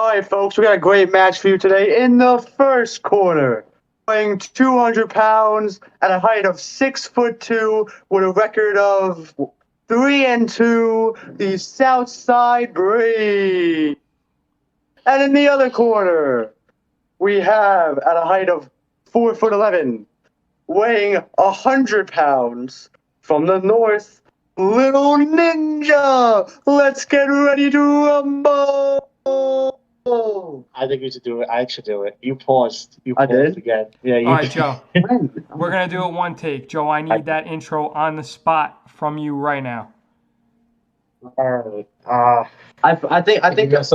All right, folks, we got a great match for you today. In the first quarter, weighing 200 pounds at a height of 6'2", with a record of 3-2, the Southside Brave. And in the other corner, we have at a height of 4'11", weighing 100 pounds from the north, Little Ninja. Let's get ready to rumble. I think you should do it. I should do it. You paused. I did? Again. Yeah. All right, Joe. We're We're going to do it one take. Joe, I need that intro on the spot from you right now. All right. I think I paused.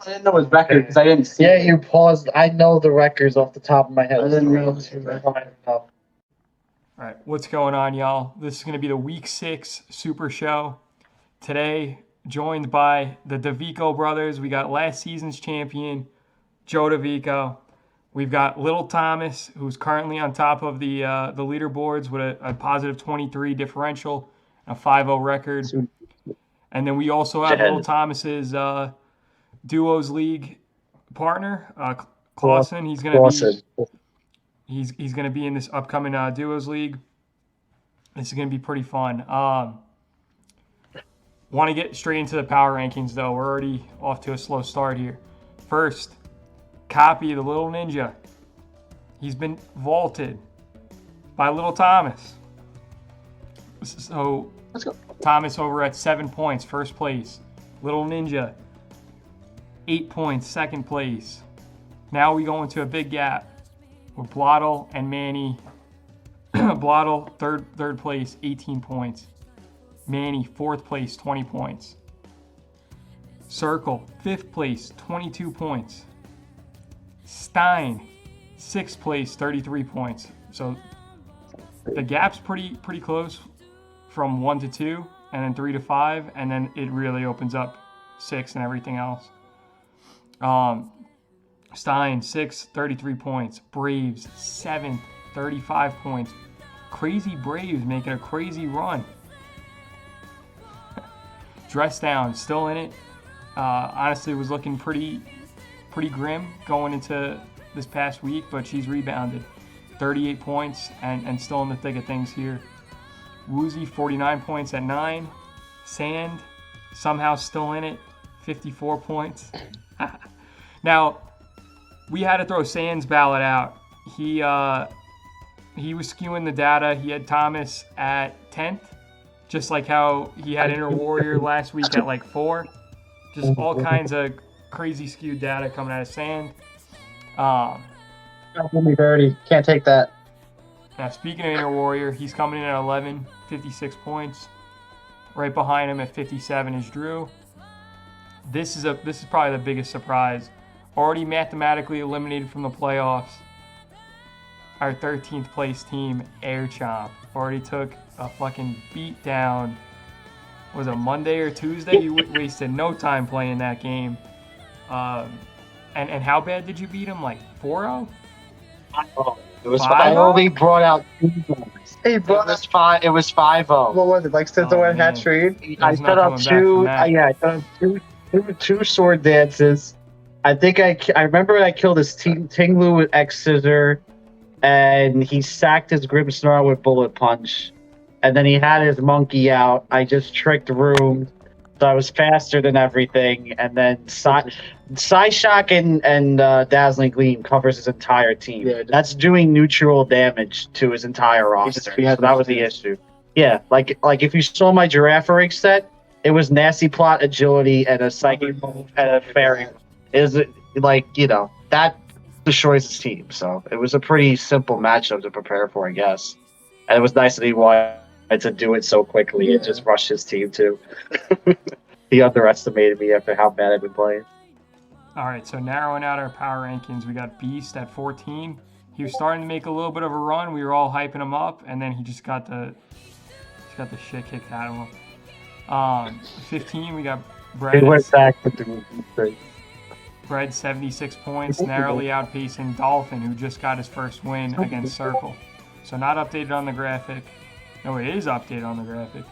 I didn't know his record because I didn't see. Yeah, it. you paused. I know the records off the top of my head. I didn't realize you All right, what's going on, y'all? This is going to be the Week 6 Super Show. Today, joined by the DeVico brothers. We got last season's champion, Joe DeVico. We've got Little Thomas, who's currently on top of the leaderboards with a positive 23 differential, a 5-0 record. And then we also have Little Thomas's Duos League partner, Clausen. He's going to be he's going to be in this upcoming Duos League. This is going to be pretty fun. Want to get straight into the power rankings, though. We're already off to a slow start here. First, copy of the Little Ninja. He's been vaulted by Little Thomas. So Let's go. Thomas over at 7 points, first place. Little Ninja, 8 points, second place. Now we go into a big gap with Blottle and Manny. Blottle, third place, 18 points. Manny, fourth place, 20 points. Circle, fifth place, 22 points. Stein, sixth place, 33 points. So the gap's pretty close from 1 to 2, and then 3 to 5, and then it really opens up 6 and everything else. Stein, 6th, 33 points. Braves, 7th, 35 points. Crazy Braves making a crazy run. Dress Down, still in it. Honestly, was looking pretty grim going into this past week, but she's rebounded. 38 points and still in the thick of things here. Woozy, 49 points at 9. Sand, somehow still in it, 54 points. Now, we had to throw Sand's ballot out. He was skewing the data. He had Thomas at 10th, just like how he had Inner Warrior last week at like 4. Just all kinds of crazy skewed data coming out of Sand. Dirty. Can't take that. Now, speaking of Inner Warrior, he's coming in at 11, 56 points. Right behind him at 57 is Drew. This is probably the biggest surprise. Already mathematically eliminated from the playoffs. Our 13th place team, Air Chomp, already took a fucking beat down. Was it Monday or Tuesday? You wasted no time playing that game. And how bad did you beat him? Like 4-0? It was 5-0? I only brought out 2 goals. Hey, bro. It was 5-0. What was it? Like since the one hat trade? I set up 2. I set up two sword dances. I think I remember I killed his Tinglu with X Scissor, and he sacked his Grimmsnarl with Bullet Punch, and then he had his monkey out. I just tricked Room, so I was faster than everything, and then Psyshock and Dazzling Gleam covers his entire team. Yeah, that's doing neutral damage to his entire roster. So that was the issue. Yeah, like if you saw my Girafarig set, it was Nasty Plot, Agility, and a Psychic move and a Fairy. Is it that destroys his team? So it was a pretty simple matchup to prepare for, I guess. And it was nice that he wanted to do it so quickly and just rush his team too. He underestimated me after how bad I've been playing. All right, so narrowing out our power rankings, we got Beast at 14. He was starting to make a little bit of a run. We were all hyping him up, and then he just got the shit kicked out of him. 15, we got Brad. He went back to the Bread, 76 points, narrowly outpacing Dolphin, who just got his first win against Circle. So not updated on the graphic. No, it is updated on the graphic.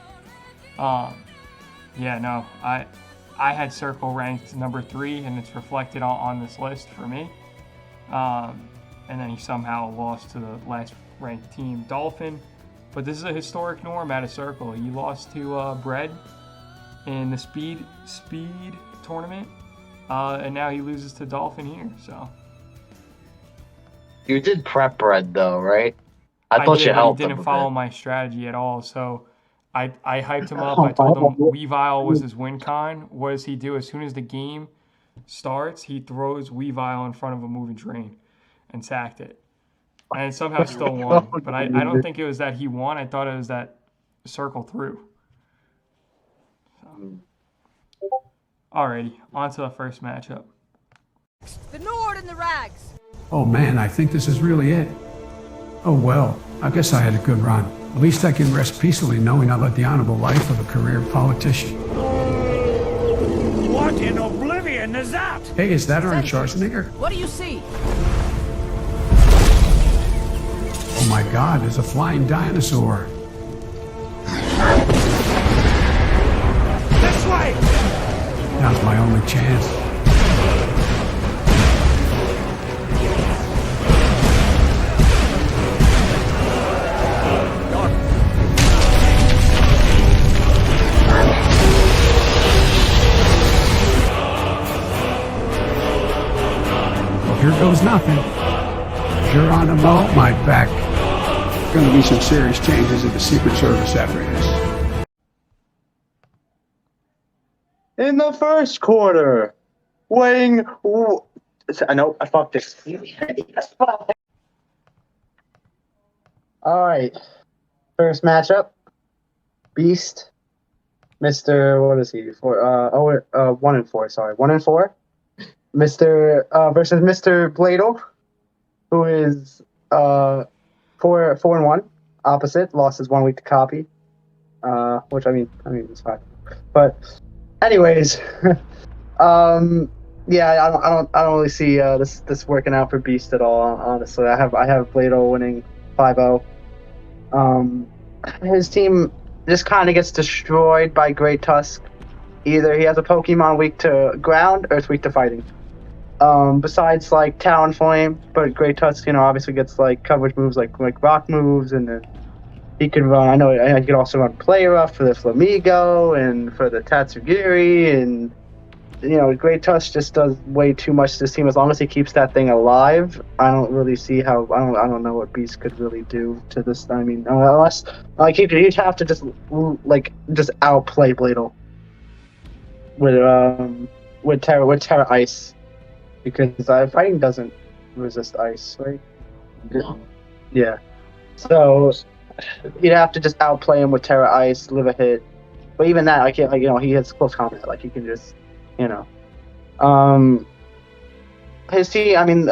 Yeah, no, I had Circle ranked number 3, and it's reflected on this list for me. And then he somehow lost to the last ranked team, Dolphin. But this is a historic norm at a Circle. He lost to Bread in the speed tournament, and now he loses to Dolphin here. So You did prep Bread though, right? I thought did, you but helped he didn't him a follow bit. my strategy at all. So I hyped him up. I told him Weavile was his win con. What does he do? As soon as the game starts, he throws Weavile in front of a moving train and sacked it. And somehow still won. But I don't think it was that he won. I thought it was that Circle through. So. Alrighty, on to the first matchup. The Nord and the Rags. Oh man, I think this is really it. Oh well, I guess I had a good run. At least I can rest peacefully knowing I led the honorable life of a career politician. What in oblivion is that? Hey, is that Arnold Schwarzenegger? What do you see? Oh my god, there's a flying dinosaur. This way! Now's my only chance. Well, here goes nothing. You're on a melt my back. Going to be some serious changes in the Secret Service after this. In the first quarter, weighing. I know I fucked this. All right, first matchup: Beast, Mr. What is he? 1-4. Sorry, 1-4. Mr. Versus Mr. Bladel, who is 4-1. Opposite, lost his 1 week to copy. Which I mean it's fine. But anyways, yeah, I don't really see this working out for Beast at all. Honestly, I have Bladel winning 5-0. His team just kind of gets destroyed by Great Tusk. Either he has a Pokemon weak to ground or it's weak to fighting. Besides like Talonflame, but Great Tusk, obviously gets like coverage moves like rock moves, and then he could run. I know he could also run Play Rough for the Flamigo and for the Tatsugiri, and Great Tusk just does way too much to this team. As long as he keeps that thing alive, I don't really see how. I don't know what Beast could really do to this. I mean, unless like he'd have to just outplay Bladel with Terra Ice, because fighting doesn't resist ice, right? No. Yeah. So you'd have to just outplay him with Terra Ice, live a hit. But even that, he has close combat. Like he can just, his team. I mean,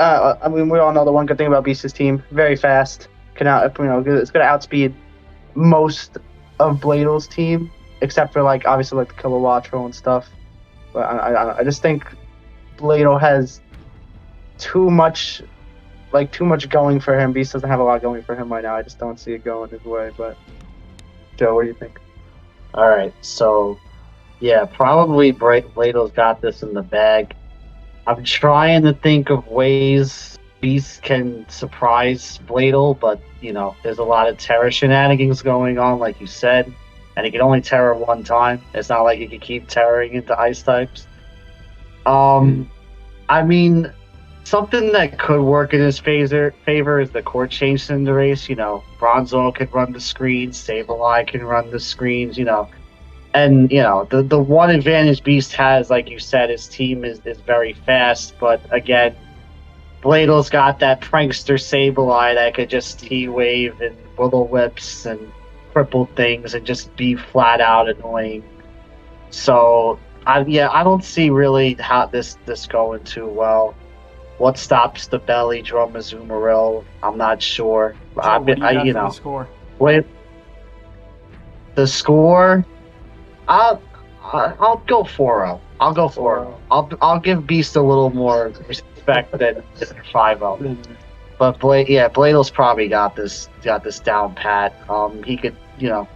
we all know the one good thing about Beast's team: very fast. It's going to outspeed most of Bladel's team, except for obviously the Kilowattrel and stuff. But I just think Bladel has too much going for him. Beast doesn't have a lot going for him right now. I just don't see it going his way. But Joe, what do you think? All right, so yeah, probably Bladel's got this in the bag. I'm trying to think of ways Beast can surprise Bladel, but there's a lot of Terra shenanigans going on, like you said, and he can only Terra one time. It's not like he can keep Terraing into ice types. I mean, something that could work in his favor is the court change Cinderace. Bronzor can run the screens, Sableye can run the screens, And, the one advantage Beast has, like you said, his team is very fast. But, again, Bladel's got that prankster Sableye that could just T-Wave and Willow Whips and cripple things and just be flat-out annoying. So, I don't see really how this going too well. What stops the belly drum Azumarill? I'm not sure. What do you have for the score? Wait, the score? I'll go 4-0. I'll go 4-0. I'll give Beast a little more respect than 5-0. But Bladel's probably got this down pat. He could,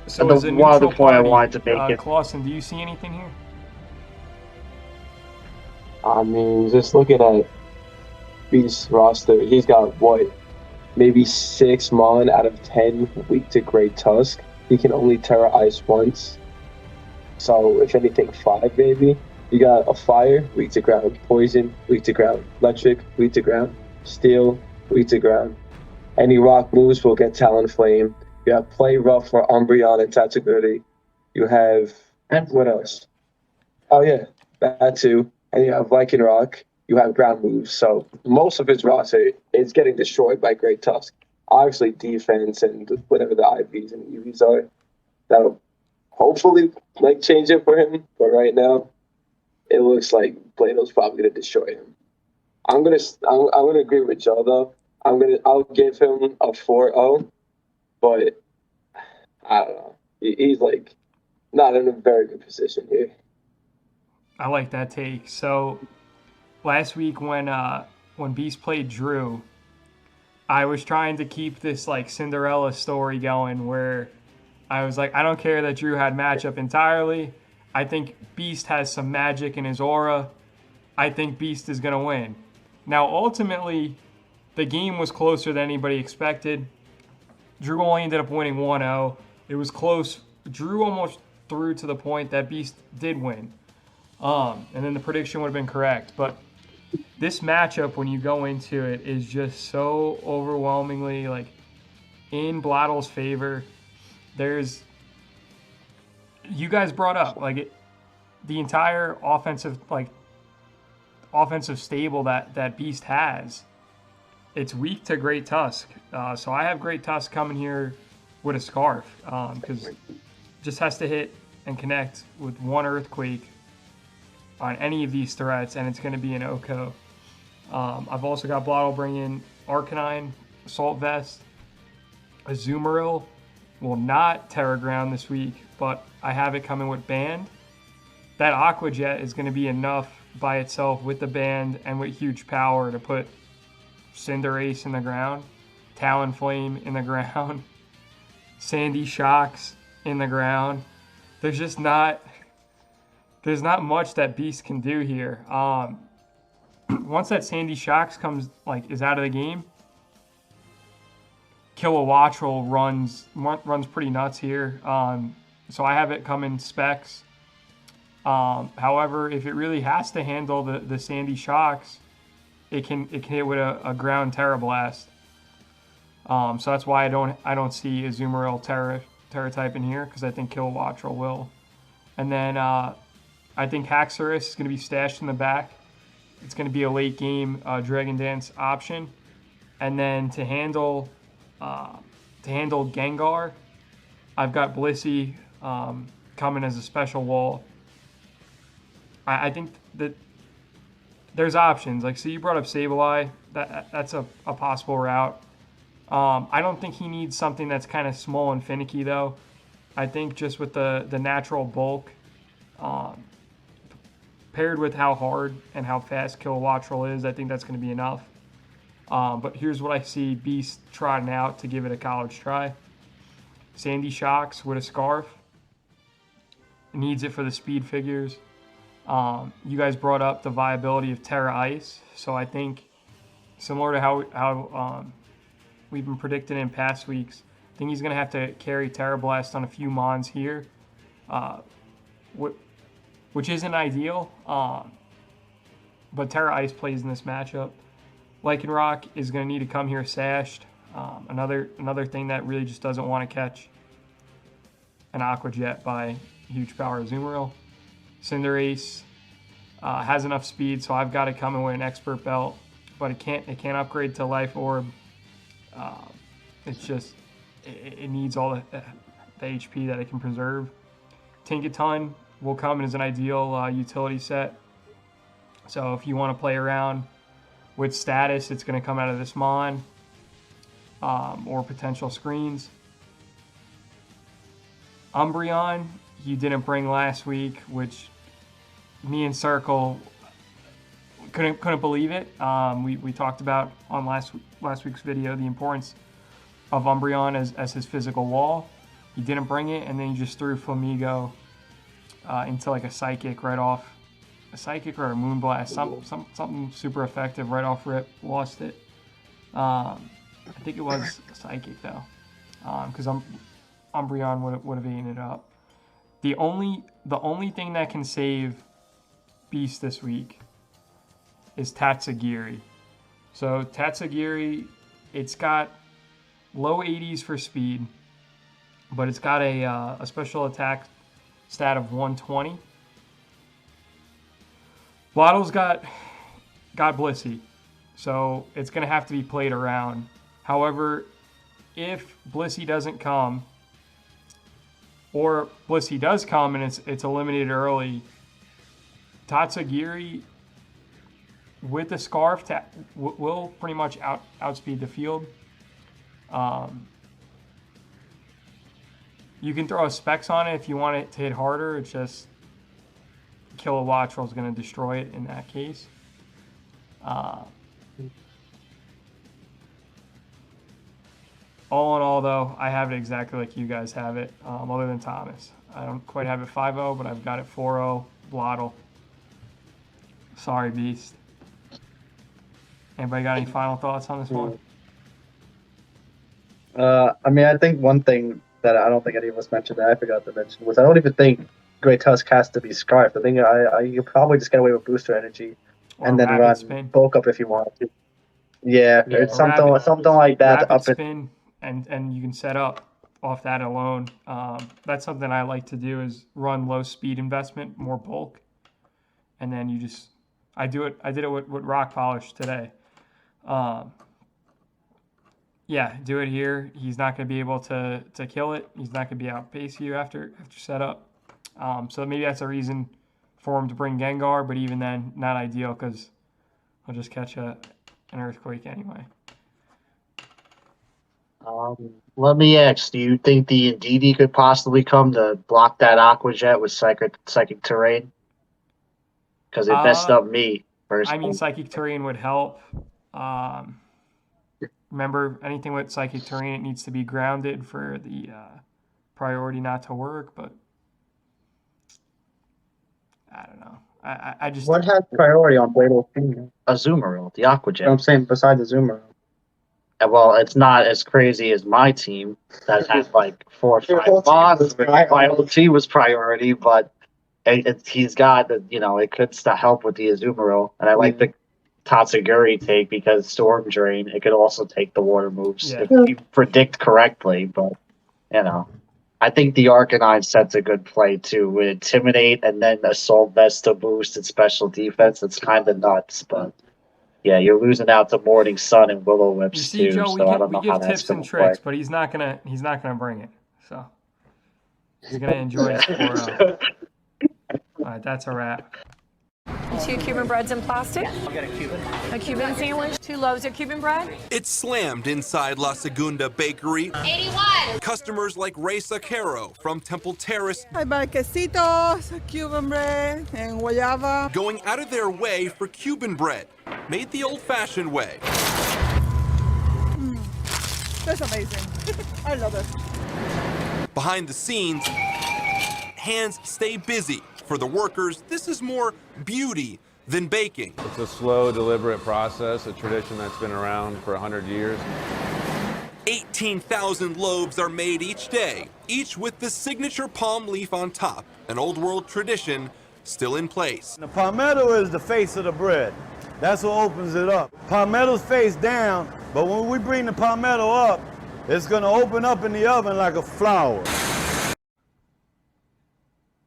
So the one other point I wanted to make it. Clausen, do you see anything here? I mean, just looking at Beast's roster, he's got what, maybe 6 Mon out of 10 weak to Great Tusk. He can only Terra Ice once. So, if anything, 5 maybe. You got a Fire, weak to ground. Poison, weak to ground. Electric, weak to ground. Steel, weak to ground. Any rock moves will get Talonflame. You have Play Rough for Umbreon and Tatsuguri. You have, And what else? Oh yeah, that too. And you have Lycanroc. You have ground moves. So most of his roster is getting destroyed by Great Tusk. Obviously defense and whatever the IVs and EVs are. That'll hopefully change it for him. But right now, it looks like Plato's probably gonna destroy him. I'm gonna agree with Joe though. I'll give him a 4-0, but I don't know. He's like not in a very good position here. I like that take. So last week when Beast played Drew, I was trying to keep this like Cinderella story going where I was like, I don't care that Drew had matchup entirely. I think Beast has some magic in his aura. I think Beast is gonna win. Now ultimately, the game was closer than anybody expected. Drew only ended up winning 1-0. It was close. Drew almost threw to the point that Beast did win. And then the prediction would have been correct. But this matchup, when you go into it, is just so overwhelmingly like in Blattle's favor. You guys brought up the entire offensive stable that Beast has. It's weak to Great Tusk. So I have Great Tusk coming here with a Scarf because just has to hit and connect with one Earthquake on any of these threats, and it's going to be an Oko. I've also got Blotto bringing Arcanine, Assault Vest. Azumarill will not Terra Ground this week, but I have it coming with Band. That Aqua Jet is going to be enough by itself with the Band and with huge power to put Cinderace in the ground, Talonflame in the ground, Sandy Shocks in the ground. There's not much that Beast can do here. Once that Sandy Shocks is out of the game, Kilowattrel runs pretty nuts here. So I have it coming specs. However, if it really has to handle the Sandy Shocks, it can hit with a ground Terra Blast. So that's why I don't see Azumarill Terra type in here, because I think Kilowattrel will. And then I think Haxorus is going to be stashed in the back. It's going to be a late game Dragon Dance option. And then to handle Gengar, I've got Blissey coming as a special wall. I think that there's options. So you brought up Sableye. That's a possible route. I don't think he needs something that's kind of small and finicky, though. I think just with the natural bulk, paired with how hard and how fast Kilowattrel is, I think that's going to be enough. But here's what I see Beast trotting out to give it a college try. Sandy Shocks with a Scarf. Needs it for the speed figures. You guys brought up the viability of Terra Ice. So I think, similar to how we've been predicting in past weeks, I think he's going to have to carry Terra Blast on a few Mons here, which isn't ideal. But Terra Ice plays in this matchup. Lycanroc is going to need to come here sashed. Another thing that really just doesn't want to catch an Aqua Jet by huge power Azumarill. Cinderace has enough speed, so I've got it coming with an Expert Belt, but it can't upgrade to Life Orb. It needs all the HP that it can preserve. Tinkaton will come as an ideal utility set. So if you want to play around with status, it's going to come out of this Mon or potential screens. Umbreon, you didn't bring last week, which me and Circle couldn't believe it. We talked about on last week's video the importance of Umbreon as his physical wall. He didn't bring it, and then he just threw Flamigo into like a Psychic right off a psychic or a moonblast, something super effective right off rip. Lost it. I think it was psychic though, because Umbreon would have eaten it up. The only thing that can save Beast this week is Tatsugiri. So Tatsugiri, it's got low 80s for speed, but it's got a special attack stat of 120. Waddle's got Blissey, so it's going to have to be played around. However, if Blissey doesn't come, or Blissey does come and it's eliminated early, Tatsugiri with the Scarf will pretty much outspeed the field. You can throw a Specs on it if you want it to hit harder. It's just Kilowattrel is going to destroy it in that case. All in all, though, I have it exactly like you guys have it, other than Thomas. I don't quite have it 5-0, but I've got it 4-0, Blottle. Sorry, Beast. Anybody got any final thoughts on this one? I mean, I think one thing that I don't think any of us mentioned that I forgot to mention was I don't even think Great Tusk has to be Scarfed. I think you probably just get away with Booster Energy and then run Spin. Bulk Up if you want to. Yeah, it's something like that. Rapid Up spin, and you can set up off that alone. That's something I like to do is run low speed investment, more bulk, and then you just I did it with Rock Polish today. Yeah, do it here. He's not going to be able to kill it. He's not going to be outpace you after setup. So maybe that's a reason for him to bring Gengar, but even then, not ideal because he'll just catch an Earthquake anyway. Let me ask, do you think the Indeedee could possibly come to block that Aqua Jet with Psychic Terrain? Because it messed up me personally. I mean, Psychic Terrain would help. Remember, anything with Psychic Terrain, it needs to be grounded for the priority not to work, but I don't know. I just... What has priority on Bladel? Azumarill, the Aqua Jet. I'm saying besides Azumarill. Well, it's not as crazy as my team that has like 4 or 5 bonds. My whole team was priority, but he's got it could help with the Azumarill, and I like the Tatsugiri take because Storm Drain. It could also take the water moves if you predict correctly, but I think the Arcanine set's a good play too. With Intimidate and then Assault Vest to boost its special defense, it's kind of nuts, but. Yeah, you're losing out to Morning Sun and Willow Whips you see, too. Joe, so I don't know we give how that's tips and gonna tricks, play. but he's not gonna bring it. So he's gonna enjoy his 4-0. All right, that's a wrap. 2 Cuban breads in plastic. I'll get a Cuban. A Cuban sandwich. 2 loaves of Cuban bread. It's slammed inside La Segunda Bakery. 81. Customers like Ray Sacchero from Temple Terrace. I buy quesitos, Cuban bread, and guayaba. Going out of their way for Cuban bread, made the old-fashioned way. That's amazing. I love it. Behind the scenes, hands stay busy. For the workers, this is more beauty than baking. It's a slow, deliberate process, a tradition that's been around for 100 years. 18,000 loaves are made each day, each with the signature palm leaf on top, an old world tradition still in place. The palmetto is the face of the bread. That's what opens it up. Palmetto's face down, but when we bring the palmetto up, it's gonna open up in the oven like a flower.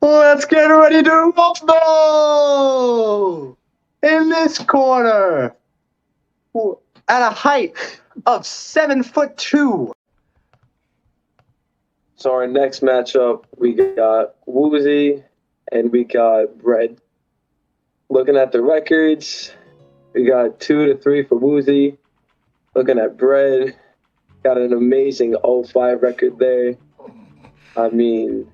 Let's get ready to rumble! In this corner, at a height of 7'2". So our next matchup, we got Woozy and we got Bread. Looking at the records, we got 2-3 for Woozy. Looking at Bread, got an amazing 0-5 record there. I mean,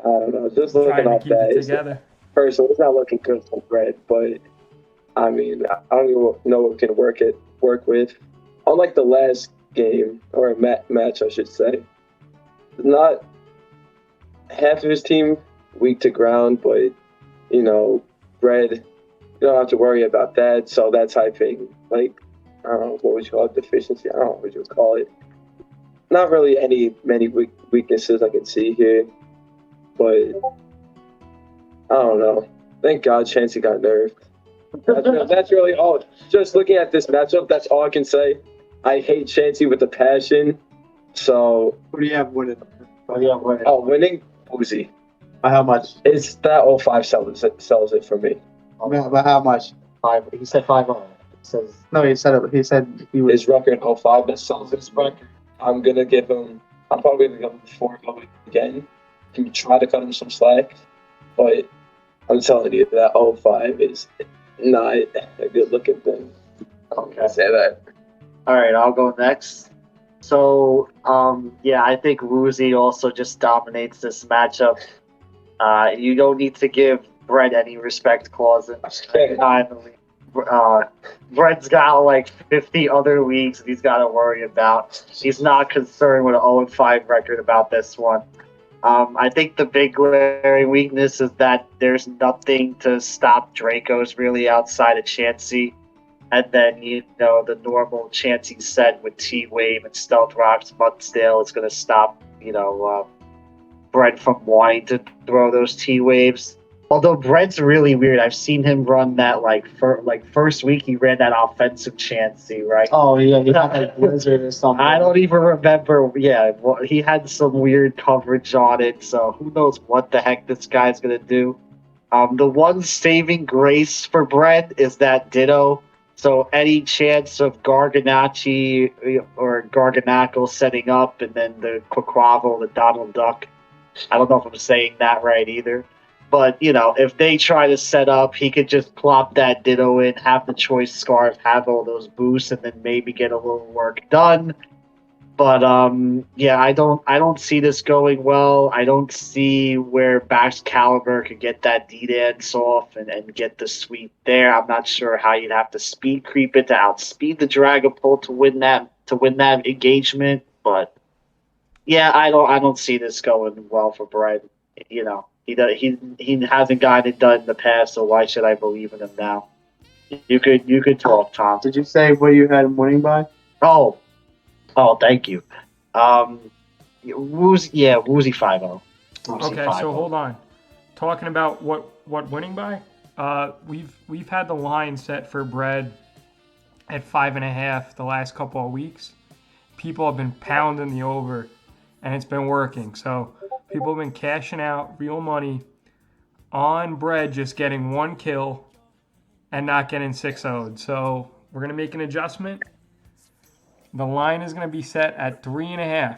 I don't know, just looking off that. Personally, it's not looking good for Bread, but I mean, I don't even know what can work with. Unlike the last game, or match, I should say. Not half of his team weak to ground, but bread, you don't have to worry about that. So that typing, like, I don't know, what would you call it? Deficiency? I don't know what you would call it. Not really many weaknesses I can see here, but I don't know. Thank God Chansey got nerfed. That's really all. Just looking at this matchup, that's all I can say. I hate Chansey with a passion. So Who do you have winning? Oh, winning Uzi. By how much? It's that 05 sells it for me. By how much? 5. He said 5-0. Says No, he said it. He said he was. His record 05 that sells his record. I'm probably gonna give him 4 again and try to cut him some slack. But I'm telling you that 05 is not a good looking thing. Okay. I say that. All right, I'll go next. So, yeah, I think Woozy also just dominates this matchup. You don't need to give Brett any respect clauses. Brett's got like 50 other leagues he's got to worry about. He's not concerned with an 0-5 record about this one. I think the big glaring weakness is that there's nothing to stop Draco's really outside of Chansey. And then, the normal Chansey set with T-Wave and Stealth Rocks, Mudsdale is going to stop, Brett from wanting to throw those T-Waves. Although Brett's really weird. I've seen him run that, first week he ran that offensive Chansey, right? Oh, yeah, he got that blizzard or something. I don't even remember. Yeah, he had some weird coverage on it, so who knows what the heck this guy's going to do. The one saving grace for Brett is that Ditto. So any chance of Garganacci or Garganackle setting up and then the Quaquaval, the Donald Duck. I don't know if I'm saying that right either. But, if they try to set up, he could just plop that Ditto in, have the Choice Scarf, have all those boosts, and then maybe get a little work done. But, yeah, I don't see this going well. I don't see where Bax Caliber could get that D-Dance off and get the sweep there. I'm not sure how you'd have to speed creep it to outspeed the Dragapult to win that engagement. But, yeah, I don't see this going well for Brett. He hasn't gotten it done in the past, so why should I believe in him now? You could talk, Tom. Did you say what you had him winning by? Oh, thank you. Woozy 5-0. Okay, so hold on. Talking about what winning by? We've had the line set for Bread at 5.5 the last couple of weeks. People have been pounding the over, and it's been working. So people have been cashing out real money on Bread, just getting 1 kill and not getting 6-0'd. So we're gonna make an adjustment. The line is going to be set at 3.5.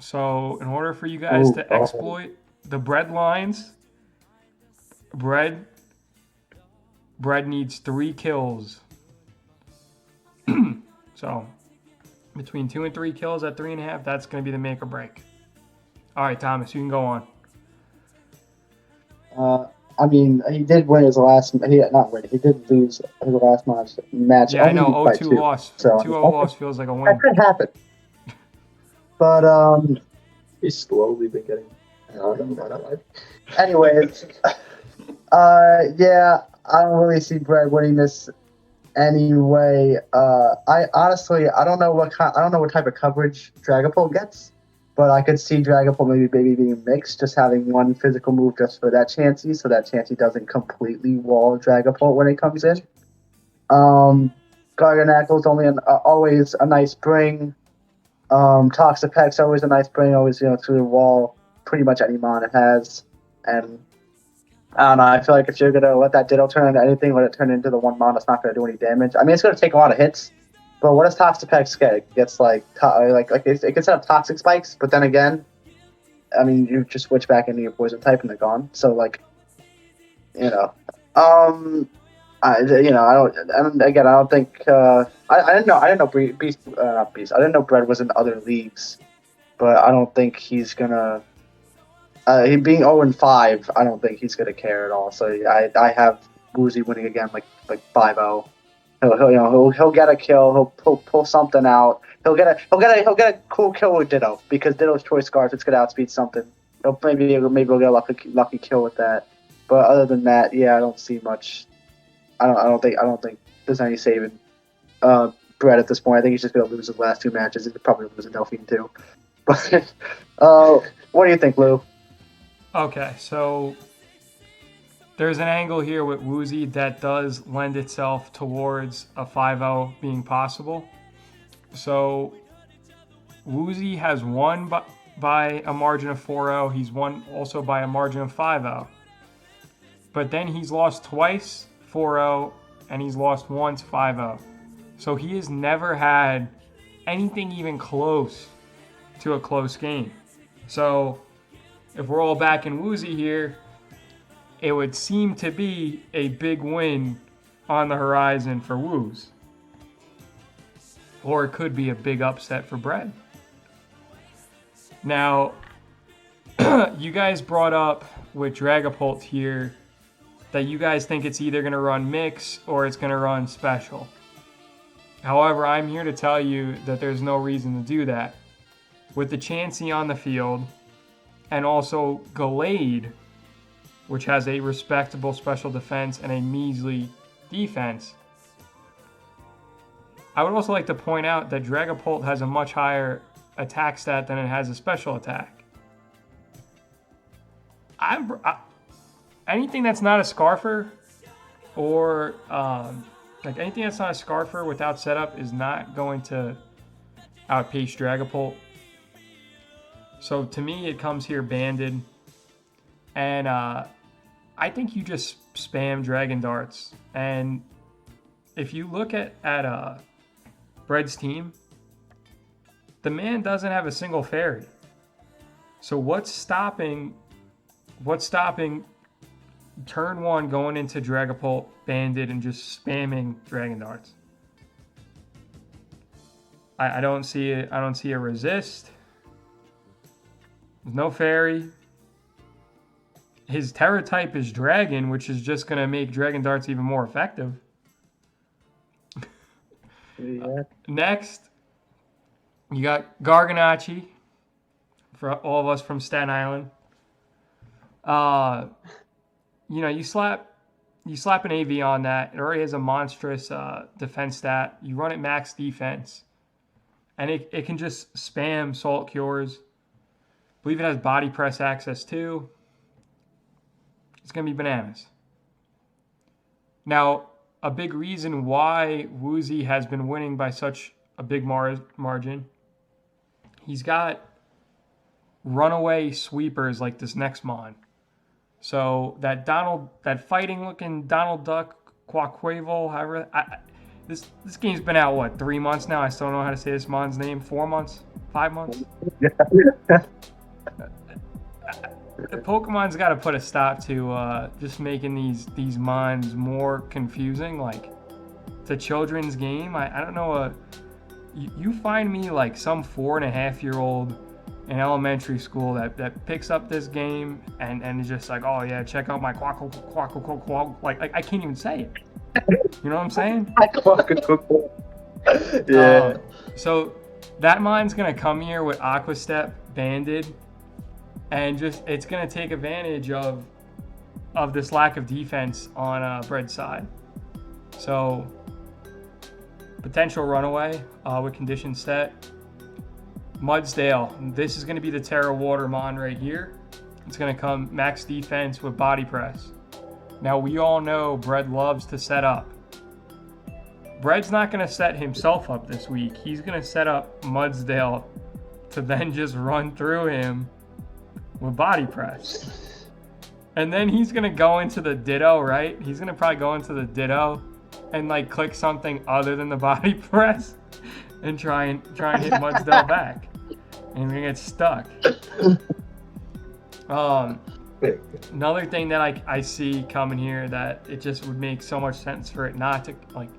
So in order for you guys to exploit the Bread lines, Bread needs 3 kills. So between 2 and 3 kills at 3.5, that's going to be the make or break. All right, Thomas, you can go on. I mean, he did win his last. He did lose his last match. Yeah, I know. 0-2 loss. 2-0 loss feels like a win. That could happen. But he's slowly been getting. Anyways, yeah, I don't really see Brett winning this anyway. I honestly, I don't know what type of coverage Dragapult gets. But I could see Dragapult maybe being mixed, just having one physical move just for that Chansey, so that Chansey doesn't completely wall Dragapult when it comes in. Garganackle's always a nice bring. Toxapec's always a nice bring, always through the wall pretty much any mon it has. And I don't know, I feel like if you're gonna let that Ditto turn into anything, let it turn into the 1 mon that's not gonna do any damage. I mean, it's gonna take a lot of hits. But what does Toxapex get? It gets it can set up toxic spikes, but then again, I mean, you just switch back into your poison type and they're gone. So I don't think I didn't know Beast, not Beast. I didn't know Bread was in other leagues, but I don't think he's gonna. He being 0-5, I don't think he's gonna care at all. So I have Woozy winning again, like 5-0. He'll get a kill. He'll pull something out. He'll get a cool kill with Ditto because Ditto's Choice Scarf. It's gonna outspeed something. Maybe he'll get a lucky kill with that. But other than that, yeah, I don't see much. I don't think there's any saving Brett at this point. I think he's just going to lose his last 2 matches. He's probably lose to Delphine too. But what do you think, Lou? Okay, so there's an angle here with Woozy that does lend itself towards a 5-0 being possible. So Woozy has won by a margin of 4-0. He's won also by a margin of 5-0. But then he's lost twice 4-0, and he's lost once 5-0. So he has never had anything even close to a close game. So if we're all back in Woozy here, it would seem to be a big win on the horizon for Woos. Or it could be a big upset for Brett. Now, you guys brought up with Dragapult here that you guys think it's either going to run mix or it's going to run special. However, I'm here to tell you that there's no reason to do that. With the Chansey on the field, and also Gallade, which has a respectable special defense and a measly defense, I would also like to point out that Dragapult has a much higher attack stat than it has a special attack. Anything that's not a Scarfer, or anything that's not a Scarfer without setup is not going to outpace Dragapult. So to me, it comes here banded, and I think you just spam Dragon Darts. And if you look at Bread's team, the man doesn't have a single fairy. So what's stopping turn 1 going into Dragapult banded and just spamming Dragon Darts? I don't see it. I don't see a resist. There's no fairy. His Terra type is Dragon, which is just going to make Dragon Darts even more effective. Yeah. Next, you got Garganacci, for all of us from Staten Island. You slap an AV on that. It already has a monstrous defense stat. You run it max defense, and it can just spam Salt Cures. I believe it has body press access too. It's going to be bananas. Now, a big reason why Woozy has been winning by such a big margin, he's got runaway sweepers like this next mon. So that fighting-looking Donald Duck Quaquavel, however, this game's been out, 3 months now? I still don't know how to say this mon's name. 4 months? 5 months? The Pokemon's got to put a stop to just making these mons more confusing. Like, it's a children's game. I don't know. You find me like some 4.5-year-old in elementary school that picks up this game and is just like, oh yeah, check out my quack. Like I can't even say it. You know what I'm saying? Yeah. So that mine's gonna come here with Aqua Step banded, and just it's gonna take advantage of this lack of defense on Bread's side. So potential runaway with conditions set. Mudsdale, this is going to be the Terra Watermon right here. It's going to come max defense with body press. Now we all know Bread loves to set up. Bread's not going to set himself up this week. He's going to set up Mudsdale to then just run through him with body press. And then he's going to go into the Ditto, right? He's going to probably go into the Ditto and like click something other than the body press and try and hit Mudsdale back. And we're gonna get stuck. Another thing that I see coming here that it just would make so much sense for it not to like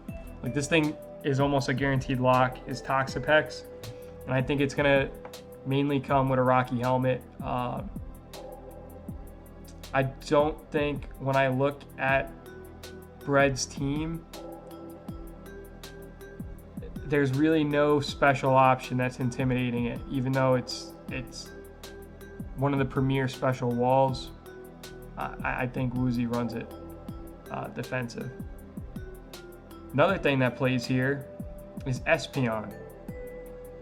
this thing is almost a guaranteed lock is Toxapex, and I think it's gonna mainly come with a Rocky Helmet. I don't think when I look at Bread's team, there's really no special option that's intimidating it, even though it's one of the premier special walls. I think Woozy runs it defensive. Another thing that plays here is Espeon.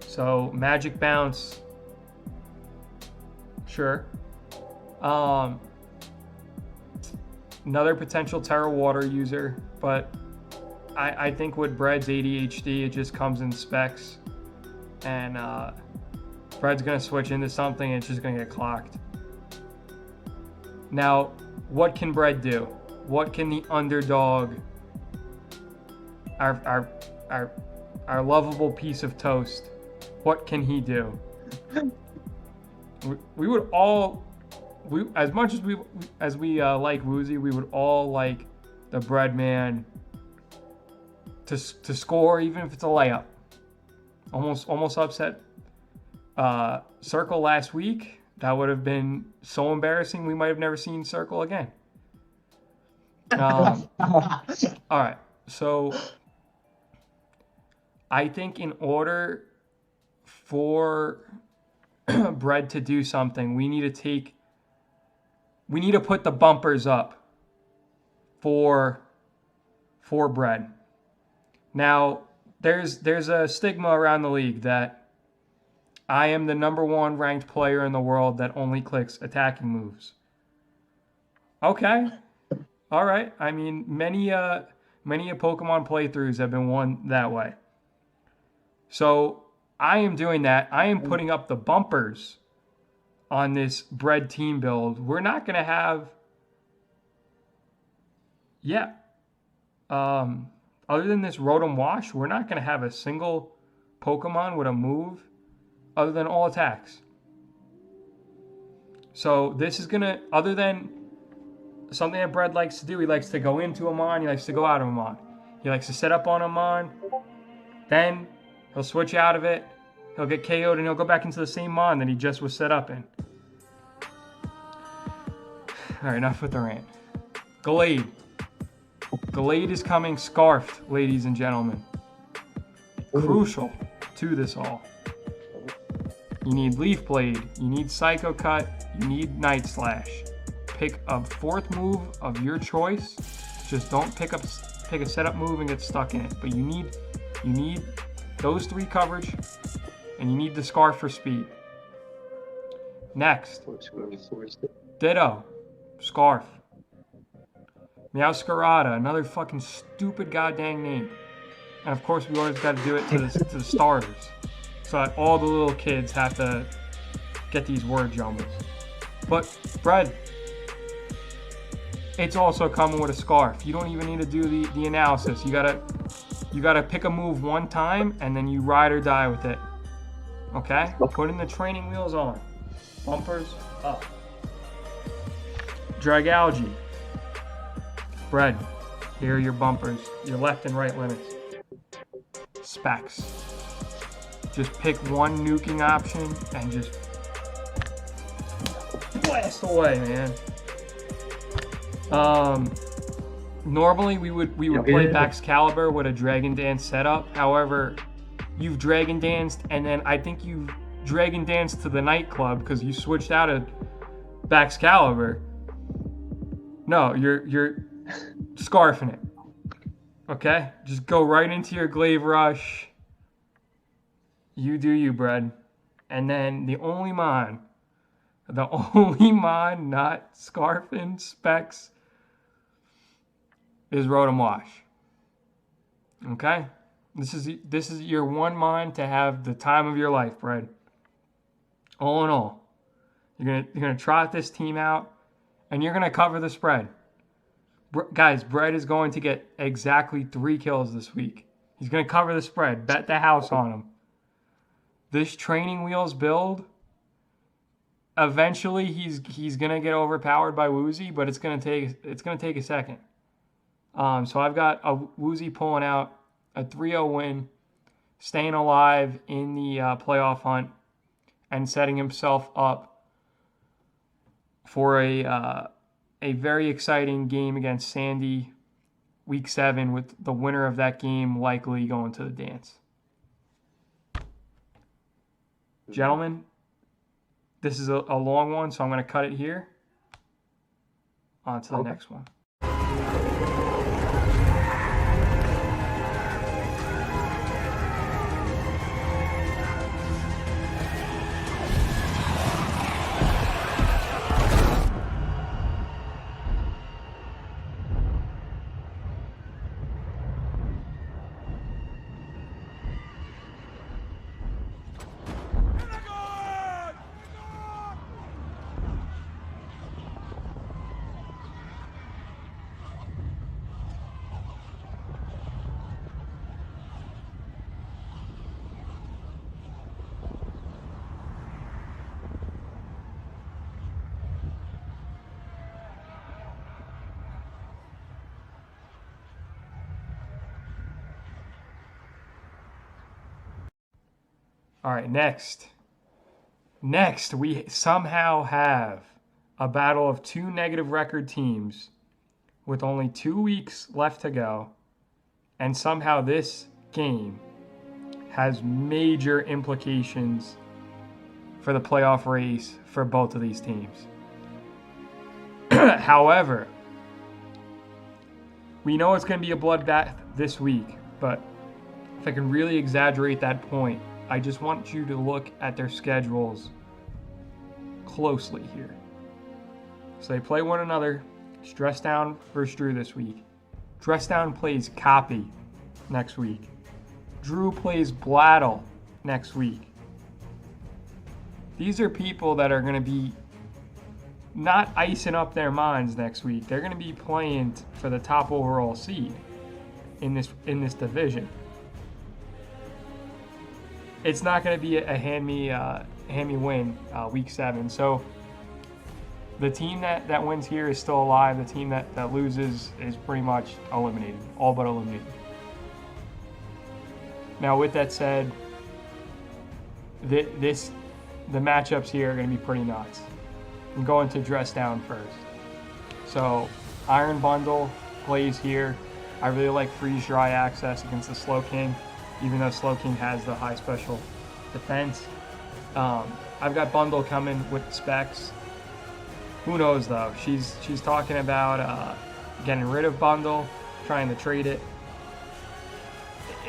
So Magic Bounce, sure. Another potential Terra Water user, but I think with Bread's ADHD, it just comes in specs, and Bread's gonna switch into something and it's just gonna get clocked. Now, what can Bread do? What can the underdog, our lovable piece of toast, what can he do? We would all, as much as we like Woozy, we would all like the Bread man to score, even if it's a layup. Almost upset Circle last week. That would have been so embarrassing. We might have never seen Circle again. All right, so I think in order for Bread to do something, we need to put the bumpers up for Bread. Now, there's a stigma around the league that I am the #1 ranked player in the world that only clicks attacking moves. Okay. All right. I mean, many Pokemon playthroughs have been won that way. So I am doing that. I am putting up the bumpers on this Bread team build. We're not going to have... Yeah. Other than this Rotom Wash, we're not going to have a single Pokemon with a move other than all attacks. So this is going to, other than something that Bread likes to do, he likes to go into a Mon, he likes to go out of a Mon. He likes to set up on a Mon, then he'll switch out of it, he'll get KO'd, and he'll go back into the same Mon that he just was set up in. Alright, enough with the rant. Gallade. Gallade is coming scarfed, ladies and gentlemen. Crucial to this all. You need Leaf Blade, you need Psycho Cut, you need Night Slash. Pick a 4th move of your choice. Just don't pick a setup move and get stuck in it. But you need those 3 coverage, and you need the Scarf for speed. Next, Ditto, Scarf. Meowscarada, another fucking stupid goddamn name. And of course, we always got to do it to the starters, so that all the little kids have to get these word jumbles. But Bread, it's also coming with a Scarf. You don't even need to do the analysis. You gotta pick a move one time and then you ride or die with it. Okay? Putting the training wheels on. Bumpers up. Dragalge. Bread. Here are your bumpers. Your left and right limits. Specs. Just pick one nuking option and just blast away, man. Normally we would play Baxcalibur with a Dragon Dance setup. However, you've Dragon Danced, and then I think you've Dragon Danced to the nightclub because you switched out of Baxcalibur. No, you're scarfing it. Okay? Just go right into your Glaive Rush. You do you, Bread. And then the only Mon not scarfing specs is Rotom Wash. Okay? This is your one Mon to have the time of your life, Bread. All in all. You're gonna trot this team out, and you're gonna cover the spread. Guys, Bread is going to get exactly 3 kills this week. He's gonna cover the spread. Bet the house on him. This training wheels build, eventually he's gonna get overpowered by Woozy, but it's gonna take a second. So I've got a Woozy pulling out a 3-0 win, staying alive in the playoff hunt, and setting himself up for a very exciting game against Sandy, Week 7, with the winner of that game likely going to the dance. Gentlemen, this is a long one, so I'm going to cut it here. on to the next one. All right, next. Next, we somehow have a battle of two negative record teams with only 2 weeks left to go. And somehow this game has major implications for the playoff race for both of these teams. However, we know it's going to be a bloodbath this week, but if I can really exaggerate that point, I just want you to look at their schedules closely here. So they play one another. It's Dress Down versus Drew this week. Dress Down plays Copy next week. Drew plays Blattle next week. These are people that are going to be not icing up their minds next week. They're going to be playing for the top overall seed in this division. It's not going to be a hand me win week 7. So the team that wins here is still alive. The team that loses is pretty much eliminated, all but eliminated. Now, with that said, the matchups here are going to be pretty nuts. I'm going to Dress Down first. So Iron Bundle plays here. I really like Freeze Dry access against the Slow King, even though Slow King has the high special defense. I've got Bundle coming with specs. Who knows though? She's talking about getting rid of Bundle, trying to trade it.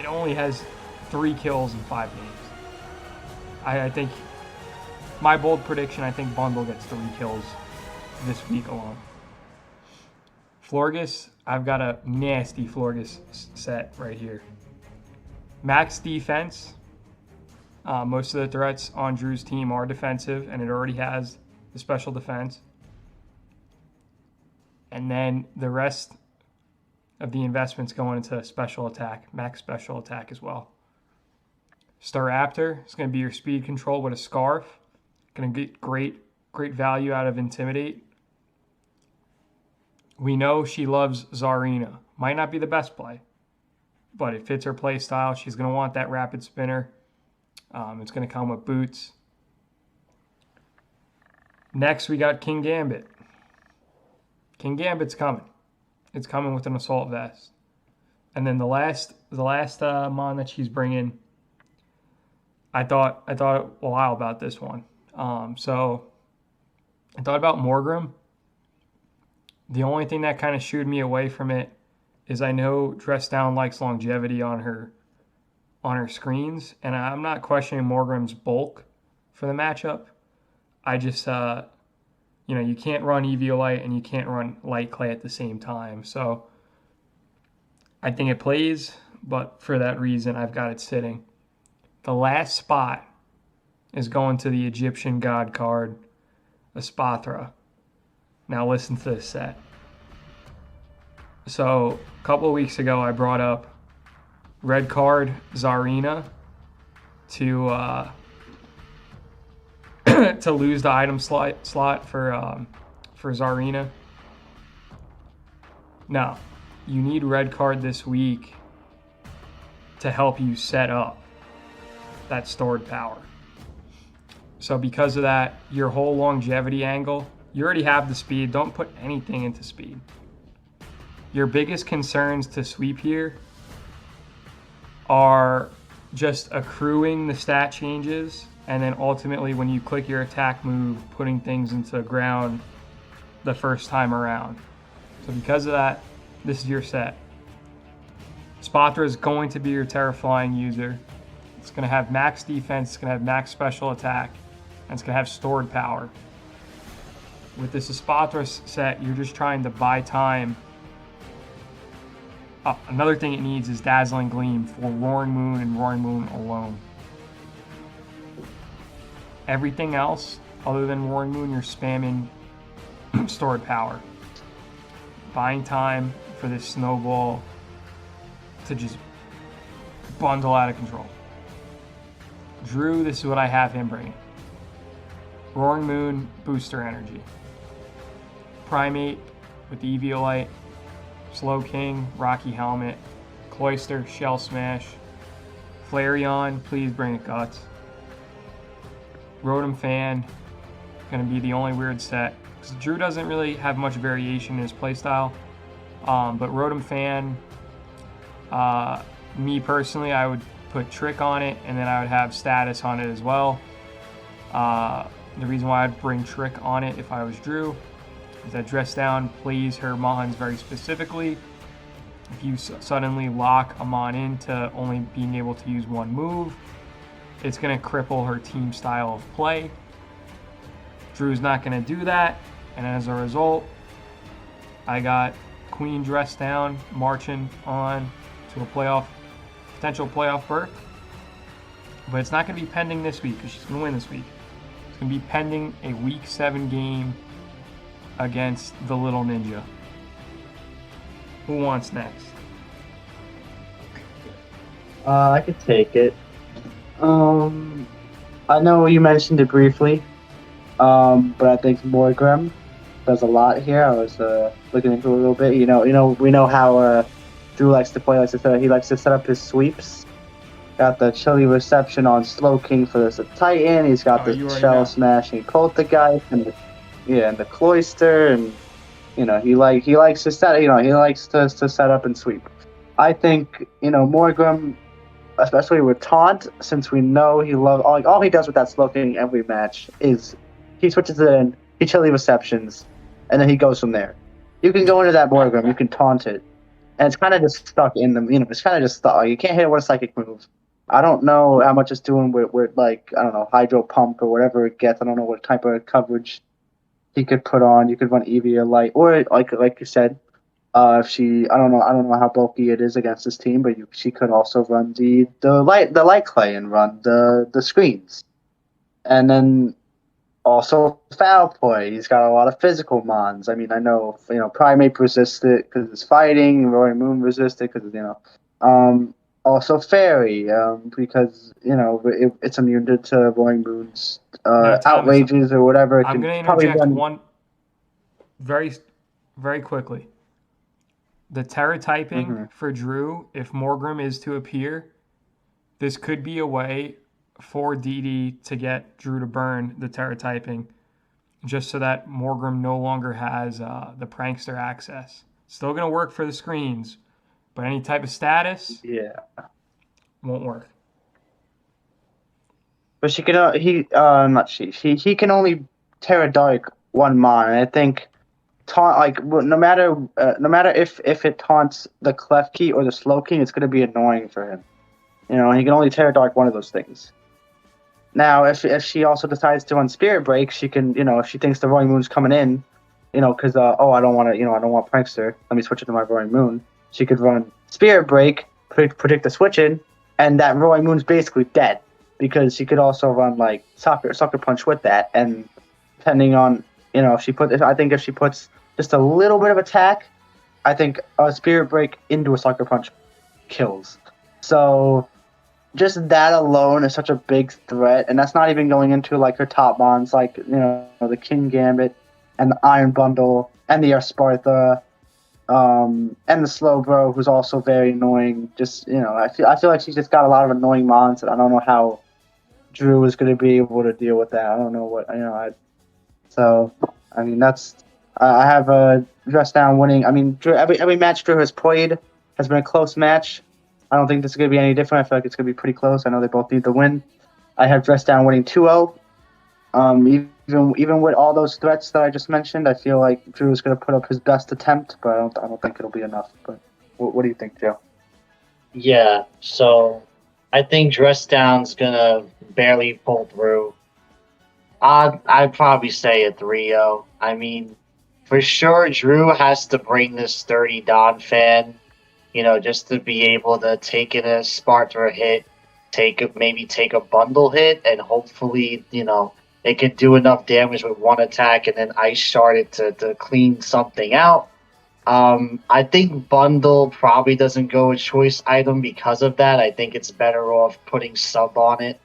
It only has 3 kills in 5 games. I think my bold prediction, I think Bundle gets 3 kills this week alone. Florgus, I've got a nasty Florgus set right here. Max defense. Most of the threats on Drew's team are defensive, and it already has the special defense. And then the rest of the investments going into special attack, max special attack as well. Staraptor is going to be your speed control with a scarf. Going to get great value out of Intimidate. We know she loves Zarina. Might not be the best play, but it fits her play style. She's going to want that rapid spinner. It's going to come with boots. Next, we got King Gambit. King Gambit's coming. It's coming with an assault vest. And then the last mon that she's bringing, I thought a while about this one. So I thought about Morgrim. The only thing that kind of shooed me away from it is I know Dress Down likes longevity on her screens, and I'm not questioning Morgrim's bulk for the matchup. I just, you can't run Eviolite and you can't run Light Clay at the same time. So I think it plays, but for that reason, I've got it sitting. The last spot is going to the Egyptian God card, Espathra. Now listen to this set. So a couple of weeks ago, I brought up red card Zarina to to lose the item slot for Zarina. Now, you need red card this week to help you set up that stored power. So because of that, your whole longevity angle, you already have the speed. Don't put anything into speed. Your biggest concerns to sweep here are just accruing the stat changes, and then ultimately when you click your attack move, putting things into the ground the first time around. So because of that, this is your set. Spatra is going to be your Terra Flying user. It's going to have max defense, it's going to have max special attack, and it's going to have stored power. With this Spatra set, you're just trying to buy time. Another thing it needs is Dazzling Gleam for Roaring Moon and Roaring Moon alone. Everything else, other than Roaring Moon, you're spamming stored power. Buying time for this snowball to just bundle out of control. Drew, this is what I have him bringing. Roaring Moon, booster energy. Primate with the Eviolite. Slow King, Rocky Helmet. Cloister, Shell Smash. Flareon, please bring it Guts. Rotom Fan, gonna be the only weird set. Because Drew doesn't really have much variation in his playstyle. But Rotom Fan, me personally, I would put Trick on it, and then I would have Status on it as well. The reason why I'd bring Trick on it if I was Drew is that Dress Down plays her Mons very specifically. If you suddenly lock a Mon into only being able to use one move, it's going to cripple her team style of play. Drew's not going to do that, and as a result, I got Queen Dress Down marching on to a potential playoff berth. But it's not going to be pending this week because she's going to win this week. It's going to be pending a Week 7 game against the Little Ninja. Who wants next? I could take it. I know you mentioned it briefly, but I think Morgrim does a lot here. I was looking into it a little bit. We know how Drew likes to play. He likes to set up his sweeps. Got the chilly reception on Slow King for this Titan. He's got the Shell Smashing Poltergeist and the Cloister, and he likes to set to set up and sweep. I think Morgrim, especially with Taunt, since we know he loves all he does with that Slow King every match is he switches it in, he chilly receptions, and then he goes from there. You can go into that Morgrim, you can taunt it, and it's kind of just stuck in them. It's kind of just stuck. You can't hit it with a psychic move. I don't know how much it's doing with Hydro Pump or whatever it gets. I don't know what type of coverage he could put on. You could run Eviolite, or like you said, if she, I don't know how bulky it is against this team, but she could also run the light clay and run the screens, and then also Foul Play. He's got a lot of physical mons. I mean, I know Primate resisted because it's fighting, Roaring Moon resisted because also Fairy because it's immune to Roaring Moon's outrages or whatever. I'm going to interject one very, very quickly. The Terra typing for Drew, if Morgrim is to appear, this could be a way for DD to get Drew to burn the Terra typing, just so that Morgrim no longer has the Prankster access. Still going to work for the screens, but any type of status, won't work. But she can he can only Terra Dark one Mon, and I think taunt no matter if it taunts the Clef Key or the Slow King, it's going to be annoying for him. He can only Terra Dark one of those things. Now, if she also decides to run Spirit Break, she can if she thinks the Roaring Moon's coming in, because I don't want Prankster, let me switch it to my Roaring Moon. She could run Spirit Break, predict the switch in, and that Roaring Moon's basically dead because she could also run Sucker Punch with that, and depending on if she puts just a little bit of attack, I think a Spirit Break into a Sucker Punch kills. So just that alone is such a big threat, and that's not even going into her top mons the King Gambit and the Iron Bundle and the Arspartha. And the Slowbro, who's also very annoying. I feel like she's just got a lot of annoying mons, and I don't know how Drew is going to be able to deal with that. I don't know what I have a Dress Down winning. I mean, Drew, every match Drew has played has been a close match. I don't think this is going to be any different. I feel like it's going to be pretty close. I know they both need the win. I have Dress Down winning 2-0. Even Even with all those threats that I just mentioned, I feel like Drew's going to put up his best attempt, but I don't think it'll be enough. But what do you think, Joe? Yeah, so I think Dress Down's gonna barely pull through. I'd probably say a 3-0. I mean, for sure, Drew has to bring this 30 Don fan, just to be able to take in a Sparta hit, maybe take a bundle hit, and hopefully, it could do enough damage with one attack and then Ice Shard it to clean something out. I think bundle probably doesn't go a choice item because of that. I think it's better off putting sub on it.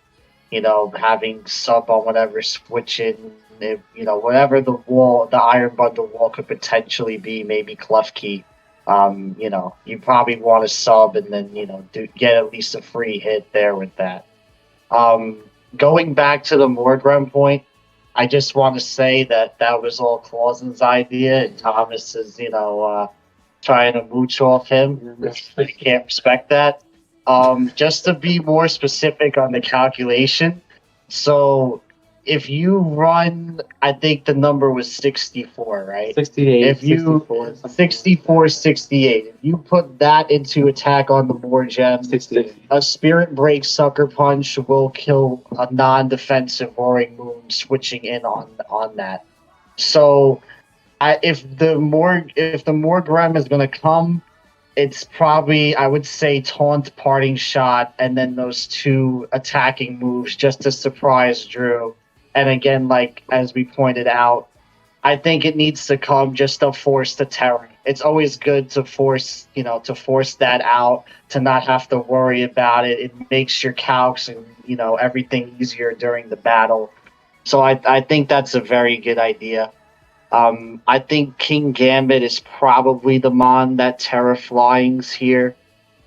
Having sub on whatever switching, whatever the iron bundle wall could potentially be, maybe Clef Key. You probably want to sub and then, get at least a free hit there with that. Going back to the Morgrem point, I just want to say that was all Clausen's idea, and Thomas is, trying to mooch off him. I can't respect that. Just to be more specific on the calculation, so if you run, I think the number was 64, right? 68. If you 64, 68. If you put that into attack on the board gem, a Spirit Break Sucker Punch will kill a non-defensive Roaring Moon switching in on that. So, if the Morgrem is going to come, it's probably, I would say, Taunt, Parting Shot, and then those 2 attacking moves just to surprise Drew. And again, as we pointed out, I think it needs to come just to force the terror. It's always good to force that out, to not have to worry about it. It makes your calcs and, everything easier during the battle. So I think that's a very good idea. I think King Gambit is probably the mon that Terra Flying's here.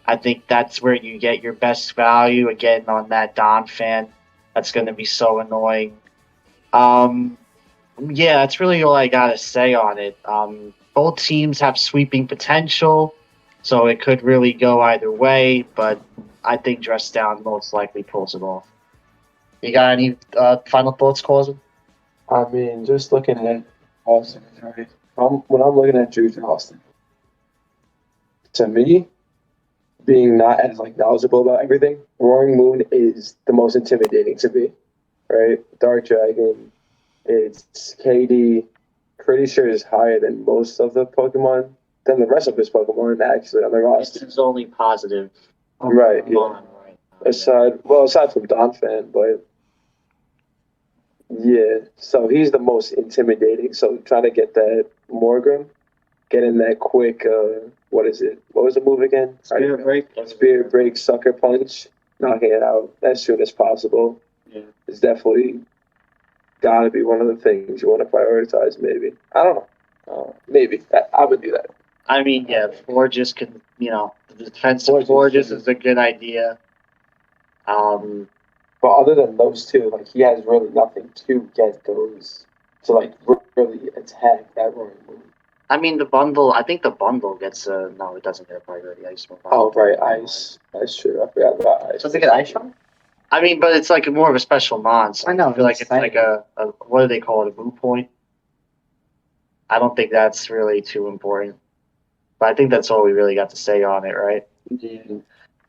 I think that's where you get your best value, again, on that Don fan. That's going to be so annoying. Yeah, that's really all I got to say on it. Both teams have sweeping potential, so it could really go either way, but I think Dress Down most likely pulls it off. You got any final thoughts, Clausen? I mean, just looking at Austin, right? When I'm looking at Drew Austin, to me, being not as knowledgeable about everything, Roaring Moon is the most intimidating to me, right? Dark Dragon, it's KD, pretty sure is higher than most of the Pokemon, than the rest of his Pokemon actually on the roster. This is only positive. Right, yeah. Aside from Donphan, but yeah, so he's the most intimidating. So trying to get that Morgrem, getting that quick, what is it? What was the move again? Spirit Break. Spirit Break, Sucker Punch, knocking it out as soon as possible. Yeah. It's definitely got to be one of the things you want to prioritize, maybe. I don't know. Maybe. I would do that. I mean, yeah, Forges can, the defensive Forges is a good idea. But other than those two, he has really nothing to get those, to really attack that Roaring Moon. I mean, I think the bundle gets no, it doesn't get a priority ice. Oh, right, ice. That's true. I forgot about ice. Does it get Ice Shot? I mean, but it's more of a special mon. So I know. I feel like it's a what do they call it? A moot point. I don't think that's really too important. But I think that's all we really got to say on it, right? Yeah.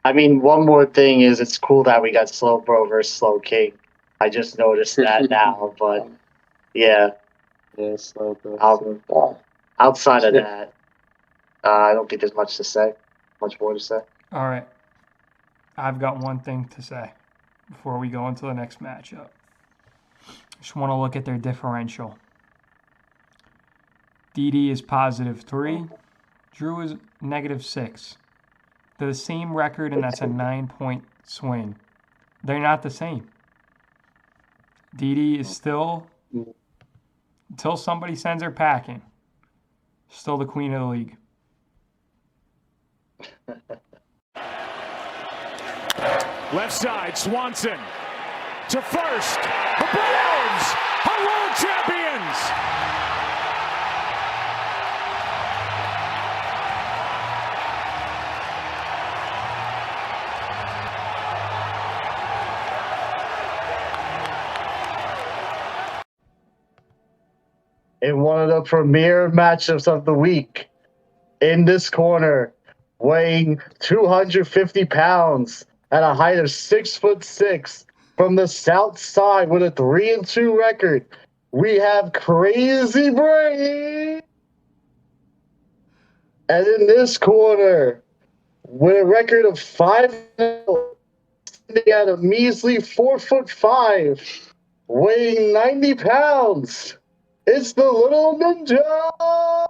I mean, one more thing is it's cool that we got Slow Bro versus Slow King. I just noticed that now, but yeah. Yeah, Slow Bro. Outside of that, I don't think there's much more to say. All right. I've got one thing to say before we go into the next matchup. Just want to look at their differential. DD is +3. Drew is -6. They're the same record, and that's a 9-point swing. They're not the same. DD is still, until somebody sends her packing, still the queen of the league. Left side, Swanson to first. The Browns are world champions. in one of the premier matchups of the week. In this corner, weighing 250 pounds at a height of 6'6", from the South Side with a 3-2 record, we have Crazy Brave. And in this corner, with a record of 5-0, standing at a measly 4'5", weighing 90 pounds, it's the Little Ninja.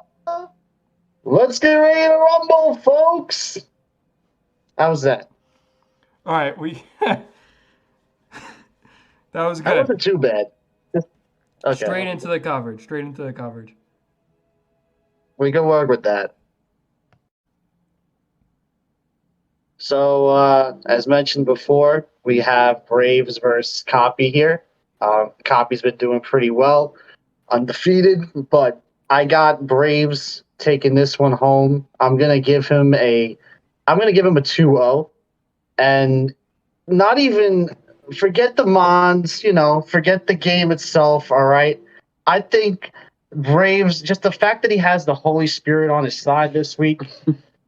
Let's get ready to rumble, folks. How's that? All right, that was good. That wasn't too bad. Okay. Straight into the coverage. We can work with that. So, as mentioned before, we have Braves versus Copy here. Copy's been doing pretty well, undefeated, but I got Braves taking this one home. I'm gonna give him a 2-0, and not even forget the Mons, forget the game itself. All right, I think Braves, just the fact that he has the Holy Spirit on his side this week.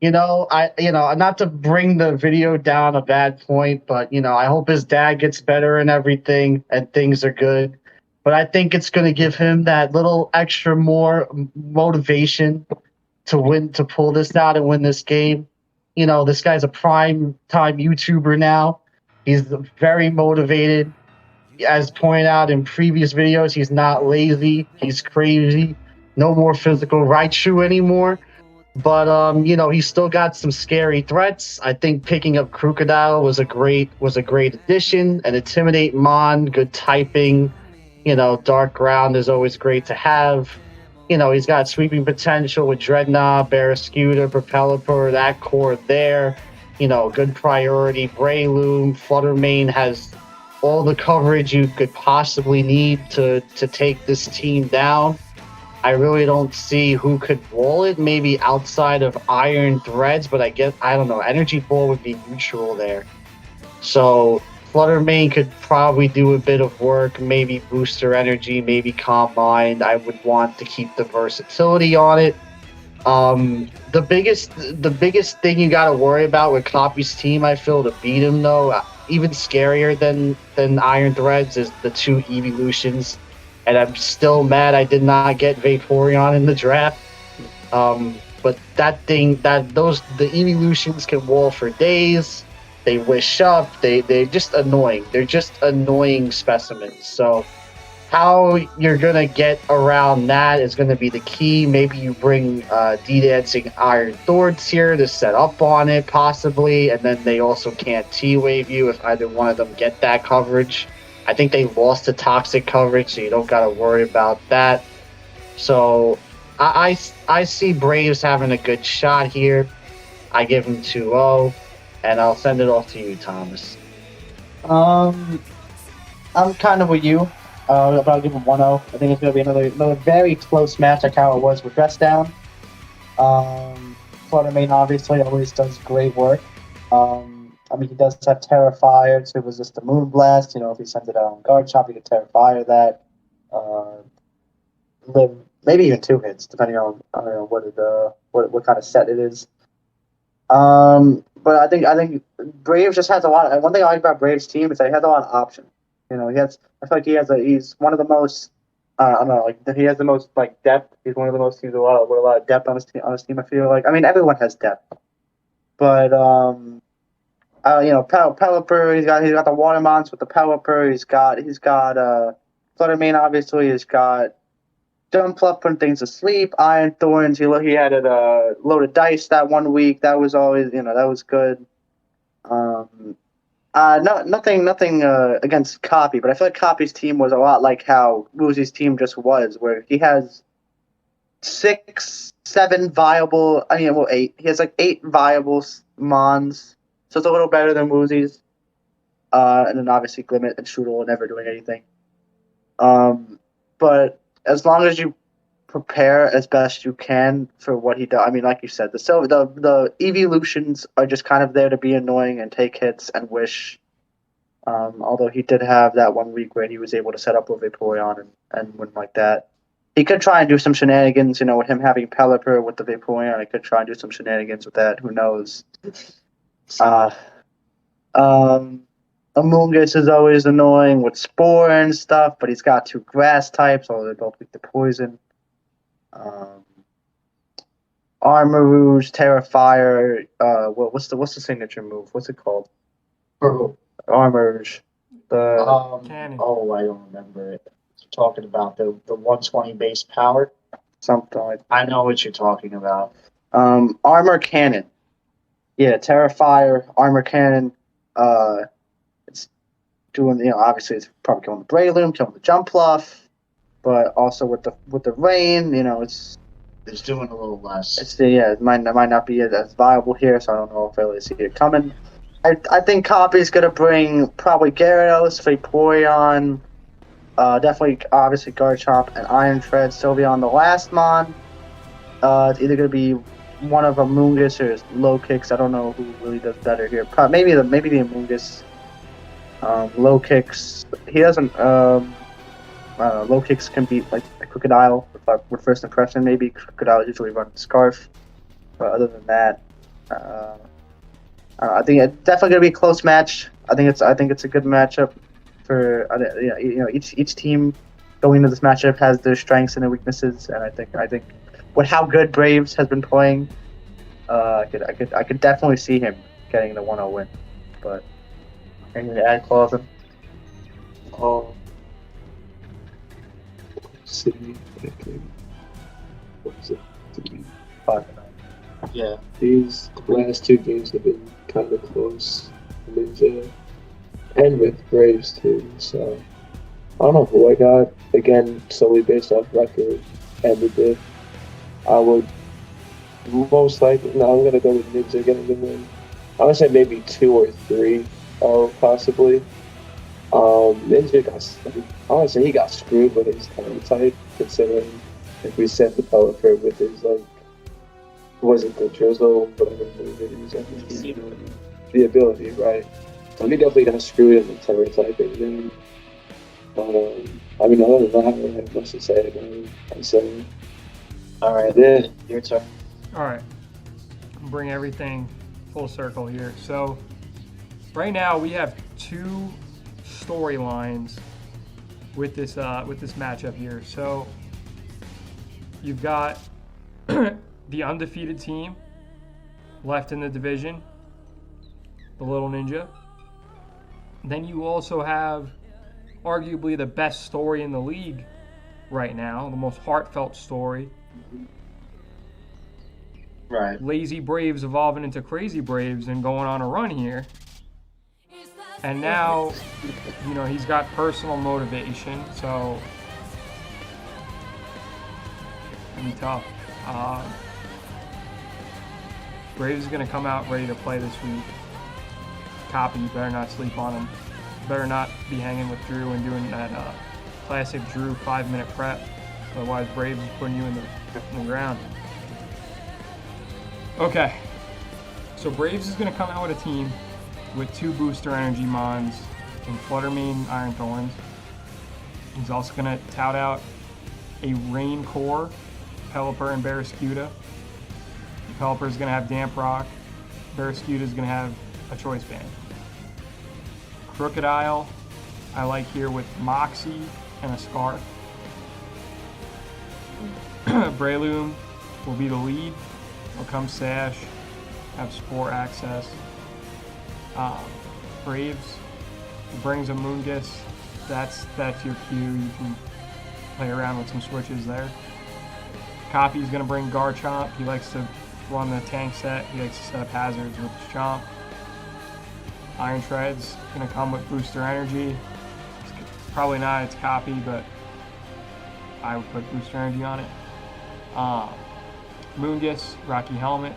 Not to bring the video down a bad point, but I hope his dad gets better and everything, and things are good. But I think it's going to give him that little extra more motivation to pull this out and win this game. This guy's a prime time YouTuber now. He's very motivated. As pointed out in previous videos, he's not lazy. He's crazy. No more physical Raichu anymore. But he's still got some scary threats. I think picking up Crocodile was a great addition. And Intimidate Mon, good typing. Dark Ground is always great to have. He's got sweeping potential with Dreadnought, Barraskewda, Propelliper, that core there. Good priority. Breloom, Fluttermane has all the coverage you could possibly need to take this team down. I really don't see who could roll it. Maybe outside of Iron Threads, but I don't know. Energy Ball would be neutral there. So Fluttermane could probably do a bit of work. Maybe Booster Energy, maybe Calm Mind. I would want to keep the versatility on it. The biggest thing you got to worry about with Copy's team, I feel, to beat him though, even scarier than Iron Threads, is the 2 Evolutions. And I'm still mad I did not get Vaporeon in the draft. But the Evolutions can wall for days. They wish up. They're just annoying. They're just annoying specimens. So how you're going to get around that is going to be the key. Maybe you bring D-Dancing Iron Thorns here to set up on it, possibly. And then they also can't T-Wave you if either one of them get that coverage. I think they lost to Toxic coverage, so you don't got to worry about that. So I see Braves having a good shot here. I give them 2-0, and I'll send it off to you, Thomas. I'm kind of with you. I'll give them 1-0. I think it's going to be another very close match like how it was with Dress Down. Fluttermane obviously always does great work. He does have Terrafire to resist the Moonblast. If he sends it out on Guard Chop, he can Terrafire that. Live maybe even 2 hits, depending on what kind of set it is. But I think Braves just has a lot. One thing I like about Braves' team is that he has a lot of options. I feel like he's one of the most. He has the most depth. He's one of the most. He's with a lot of depth on his team. I feel like. Everyone has depth, but Pelipper, he's got the Watermons with the Pelipper. He's got Fluttermane, obviously. He's got Dumpluff putting things to sleep. Iron Thorns, he had a loaded dice that 1 week. That was always, that was good. Nothing against Copy, but I feel like Copy's team was a lot like how Woozy's team just was, where he has 6, 7 viable. 8. He has 8 viable Mons. So it's a little better than Woozy's. And then obviously Glimmet and Strudel never doing anything. But as long as you prepare as best you can for what he does, like you said, the Evolutions are just kind of there to be annoying and take hits and wish. Although he did have that 1 week where he was able to set up with Vaporeon and win like that. he could try and do some shenanigans, with him having Pelipper with the Vaporeon. He could try and do some shenanigans with that. Who knows? Amoonguss is always annoying with Spore and stuff, but he's got 2 grass types, although they're both weak to poison. Armarouge, Terrafire. What's the signature move? What's it called? Armarouge. Cannon. Oh, I don't remember it. You're talking about the 120 base power. Something like. I know what you're talking about. Armor Cannon. Yeah, Terrafire, Armor Cannon. It's doing, obviously it's probably killing the Breloom, killing the Jumpluff, but also with the rain, it's doing a little less. It might not be as viable here, so I don't know if I really see it coming. I think Copy's gonna bring probably Gyarados, Vaporeon, definitely obviously Garchomp and Iron Tread, Sylveon the last mon. It's either gonna be one of Amoonguss or Low Kicks. I don't know who really does better here. Maybe the Amoonguss. Low Kicks. He doesn't. Low Kicks can beat like a Crocodile with first impression. Maybe Crocodile usually runs Scarf. But other than that, I think it's definitely gonna be a close match. I think it's a good matchup for each team going into this matchup has their strengths and their weaknesses, and I think with how good Braves has been playing, I could definitely see him getting the 1-0 win. But anything to add, Clausen? City, what is it? 5-9. Yeah. These last 2 games have been kind of close. And with Braves too. So I don't know who I got. Again, solely based off record and the diff. I would most likely. No, I'm gonna go with Ninja getting the win. I would say maybe 2 or 3. Possibly. Ninja I would say he got screwed with his time type, considering if we set the Pelipper with his was it the drizzle, whatever move it is, the ability, right? So he definitely got screwed in the terror typing. Other than that, I don't have much to say about it. So, All right, yeah, your turn. All right, bring everything full circle here. So right now we have 2 storylines with this matchup here. So you've got the undefeated team left in the division, the Little Ninja. Then you also have arguably the best story in the league right now, the most heartfelt story. Right. Lazy Braves evolving into Crazy Braves and going on a run here. And now, he's got personal motivation, so it's gonna be tough. Braves is gonna come out ready to play this week. Copy, you better not sleep on him. Better not be hanging with Drew and doing that classic Drew 5-minute prep. Otherwise, Braves is putting you in the ground. Okay, so Braves is gonna come out with a team with 2 booster energy mons in Fluttermane, Iron Thorns. He's also going to tout out a Rain Core, Pelipper, and Barraskewda. Pelipper is going to have Damp Rock. Barraskewda is going to have a Choice Band. Crocodile, I like here with Moxie and a Scarf. Breloom will be the lead. Will come Sash, have Spore access. Braves brings a Moongus. That's your cue. You can play around with some switches there. Copy's gonna bring Garchomp. He likes to run the tank set. He likes to set up hazards with his Chomp. Iron Tread's gonna come with booster energy. Probably not its copy, but I would put booster energy on it. Moongus, Rocky Helmet.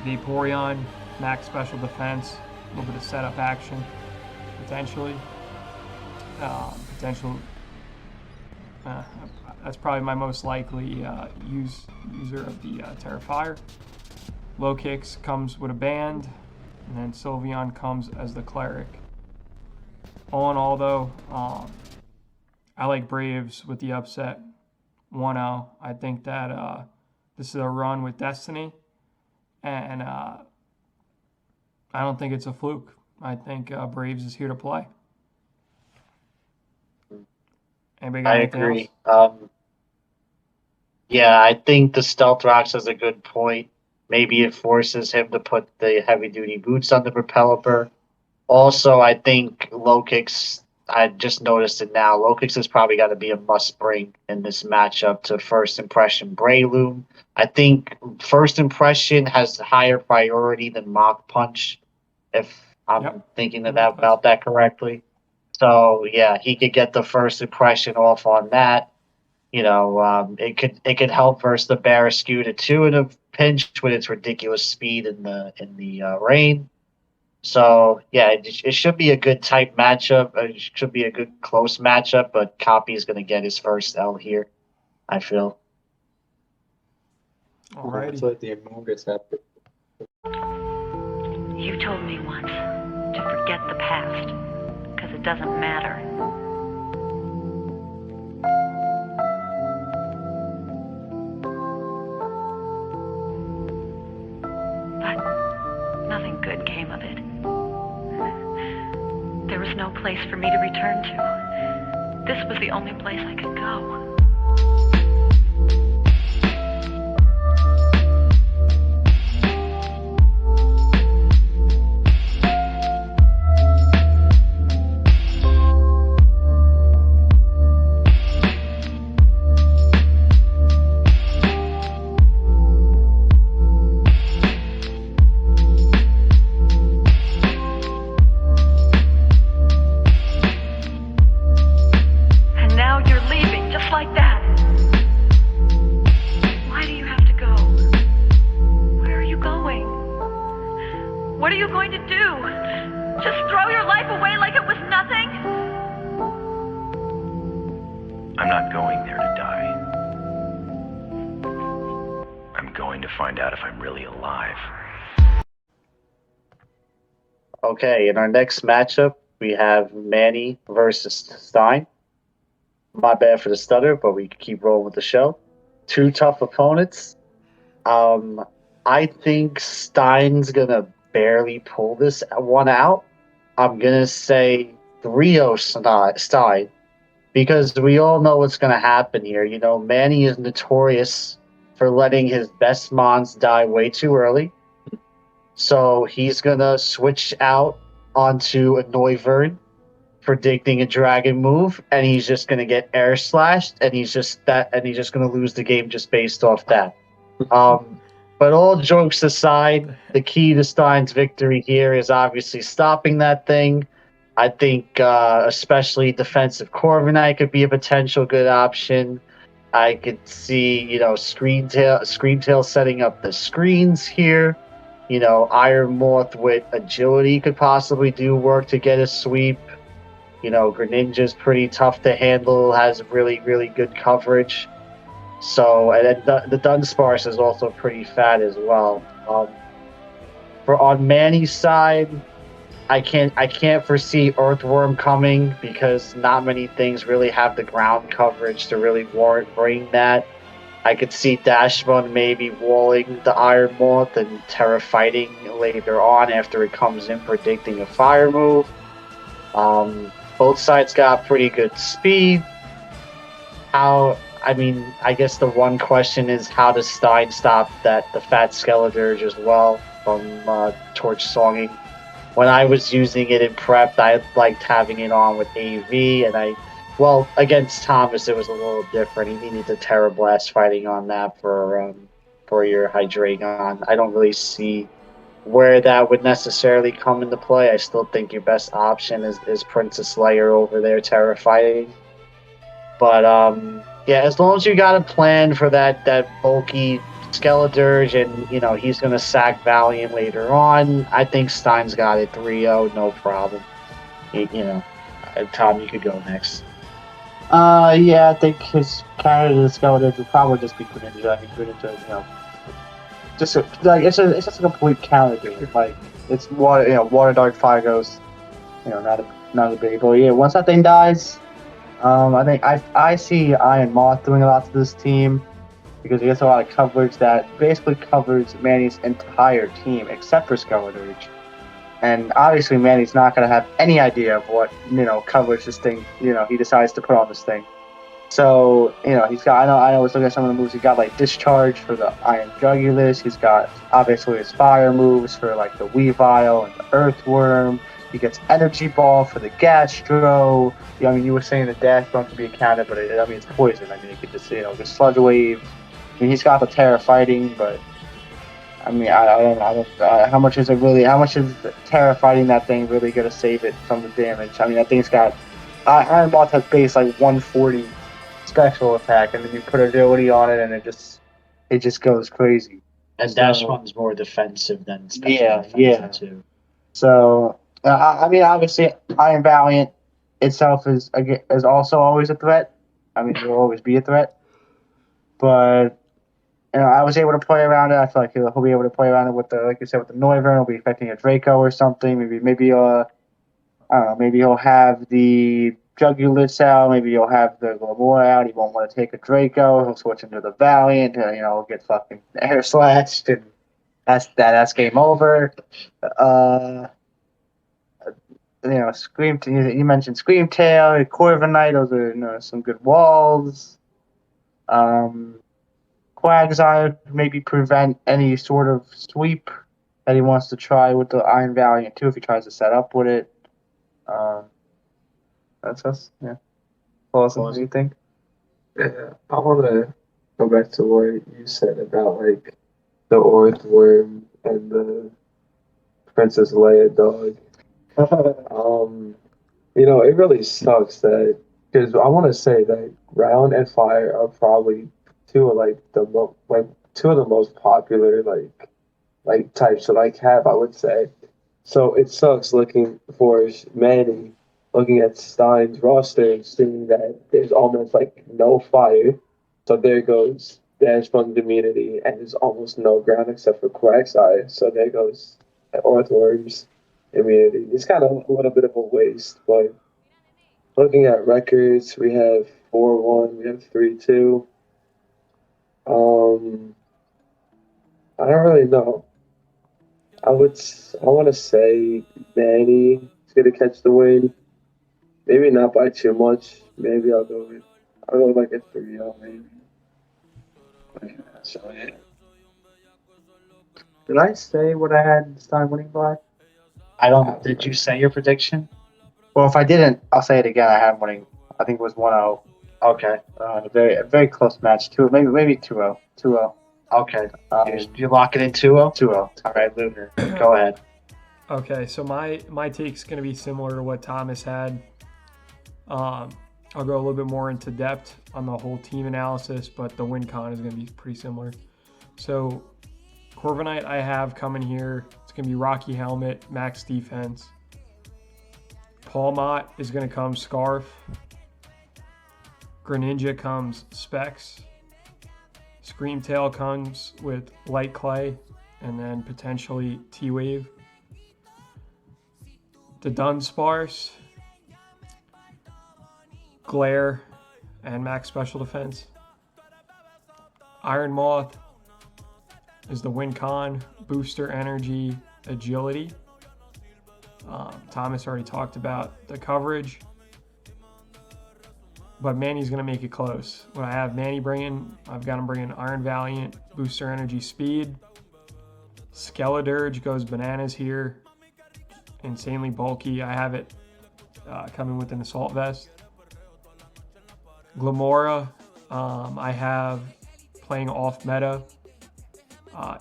Vaporeon, max special defense, a little bit of setup action, potentially. That's probably my most likely user of the Terrafire. Low Kicks comes with a band, and then Sylveon comes as the Cleric. All in all, though, I like Braves with the upset. 1-0. I think that this is a run with destiny, and I don't think it's a fluke. I think Braves is here to play. Anybody got anything agree. else? Yeah, I think the Stealth Rocks has a good point. Maybe it forces him to put the heavy-duty boots on the propeller. Also, I think low kicks, I just noticed it now, low kicks is probably got to be a must-bring in this matchup to First Impression Breloom. I think First Impression has higher priority than Mach Punch, if I'm thinking about that correctly. So, yeah, he could get the First Impression off on that. It could help versus the Barraskewda too in a pinch with its ridiculous speed in the rain. So yeah, it should be a good tight matchup. It should be a good close matchup. But Copy is going to get his first L here, I feel. Alrighty. It's like the Among-Us epic. You told me once to forget the past because it doesn't matter. Nothing good came of it. There was no place for me to return to. This was the only place I could go. I'm not going there to die. I'm going to find out if I'm really alive. Okay, in our next matchup, we have Manny versus Stein. My bad for the stutter, but we keep rolling with the show. Two tough opponents. I think Stein's going to barely pull this one out. I'm going to say 3-0 Stein, because we all know what's going to happen here. You know, Manny is notorious for letting his best mons die way too early. So he's going to switch out onto a Noivern, predicting a dragon move, and he's just going to get air slashed, and he's just going to lose the game just based off that. But all jokes aside, the key to Stein's victory here is obviously stopping that thing. I think especially defensive Corviknight could be a potential good option. I could see, you know, Screamtail setting up the screens here. You know, Iron Moth with agility could possibly do work to get a sweep. You know, Greninja's pretty tough to handle, has really, really good coverage. So, and then the Dunsparce is also pretty fat as well. On Manny's side, I can't foresee Earthworm coming because not many things really have the ground coverage to really warrant bringing that. I could see Dashmon maybe walling the Iron Moth and Terra fighting later on after it comes in, predicting a fire move. Both sides got pretty good speed. I guess the one question is, how does Stein stop the fat Skeledirge as well from Torch Songing? When I was using it in prep, I liked having it on with AV, and against Thomas it was a little different. He needed the Terra Blast fighting on that for your Hydreigon. I don't really see where that would necessarily come into play. I still think your best option is Princess Leia over there Terra fighting. But yeah, as long as you got a plan for that bulky Skeledirge, and you know he's gonna sack Valiant later on, I think Stein's got it 3-0, no problem. You know, Tom, you could go next. Yeah, I think his counter to the Skeledirge would probably just be Greninja. I mean, Greninja, you know, it's just a complete counter game. Like it's water, Water Dark, Fire Ghost, you know, not a big deal. Yeah, once that thing dies, I think I see Iron Moth doing a lot to this team because he gets a lot of coverage that basically covers Manny's entire team except for Skeletorch. And obviously Manny's not going to have any idea of what, coverage this thing, he decides to put on this thing. So, he's got, I know, let's look at some of the moves. He's got, like, Discharge for the Iron Jugulus. He's got, obviously, his fire moves for, like, the Weavile and the Earthworm. He gets Energy Ball for the Gastro. You were saying the Dash Bump can be accounted, but, it's poison. You could just, the Sludge Wave. He's got the Terra Fighting, but, I don't how much is Terra Fighting that thing really going to save it from the damage? That thing's got, Iron Moth has base, like, 140 special attack, and then you put agility on it, and it just goes crazy. And Dash One's more defensive than special defensive too. So obviously, Iron Valiant itself is also always a threat. It will always be a threat. But I was able to play around it. I feel like he'll be able to play around it with like you said, with the Noivern. He'll be affecting a Draco or something. Maybe I don't know. Maybe he'll have the Jugulus out. Maybe he'll have the Glamora out. He won't want to take a Draco. He'll switch into the Valiant. He'll get fucking air slashed, and that's game over. Scream. You mentioned Screamtail, Corviknight. Those are some good walls. Quagsire maybe prevent any sort of sweep that he wants to try with the Iron Valiant too if he tries to set up with it. That's us. Yeah. Awesome. What do you think? Yeah, I want to go back to what you said about like the Earthworm and the Princess Leia dog. It really sucks that because I want to say that Ground and Fire are probably two of the most popular like types to have, I would say. So it sucks looking for Manny, looking at Stein's roster and seeing that there's almost like no fire. So there goes Dash Bund's immunity, and there's almost no ground except for Quagsire. So there goes Earthworm's immunity. It's kind of a little bit of a waste, but looking at records, we have 4-1, we have 3-2. I don't really know. I want to say Manny is going to catch the win. Maybe not by too much. Maybe I'll go like a 3-0 maybe. So, yeah. Did I say what I had Stein winning by? Did you say your prediction? Well, if I didn't, I'll say it again. I had him winning. I think it was 1-0. Okay. A very close match. Maybe 2-0. 2-0. Okay. You lock it in 2-0? 2-0. All right, Luger. Go ahead. Okay, so my take's going to be similar to what Thomas had. I'll go a little bit more into depth on the whole team analysis, but the win con is going to be pretty similar. So, Corviknight I have coming here. It's going to be Rocky Helmet, max defense. Paul Mott is going to come Scarf. Greninja comes Specs. Screamtail comes with Light Clay, and then potentially T-Wave. The Dunsparce, Glare, and max special defense. Iron Moth is the win con, booster energy, agility. Thomas already talked about the coverage, but Manny's going to make it close. What I have Manny bringing, I've got him bringing Iron Valiant, booster energy, speed. Skeledirge goes bananas here, insanely bulky. I have it coming with an assault vest. Glamora, I have playing off meta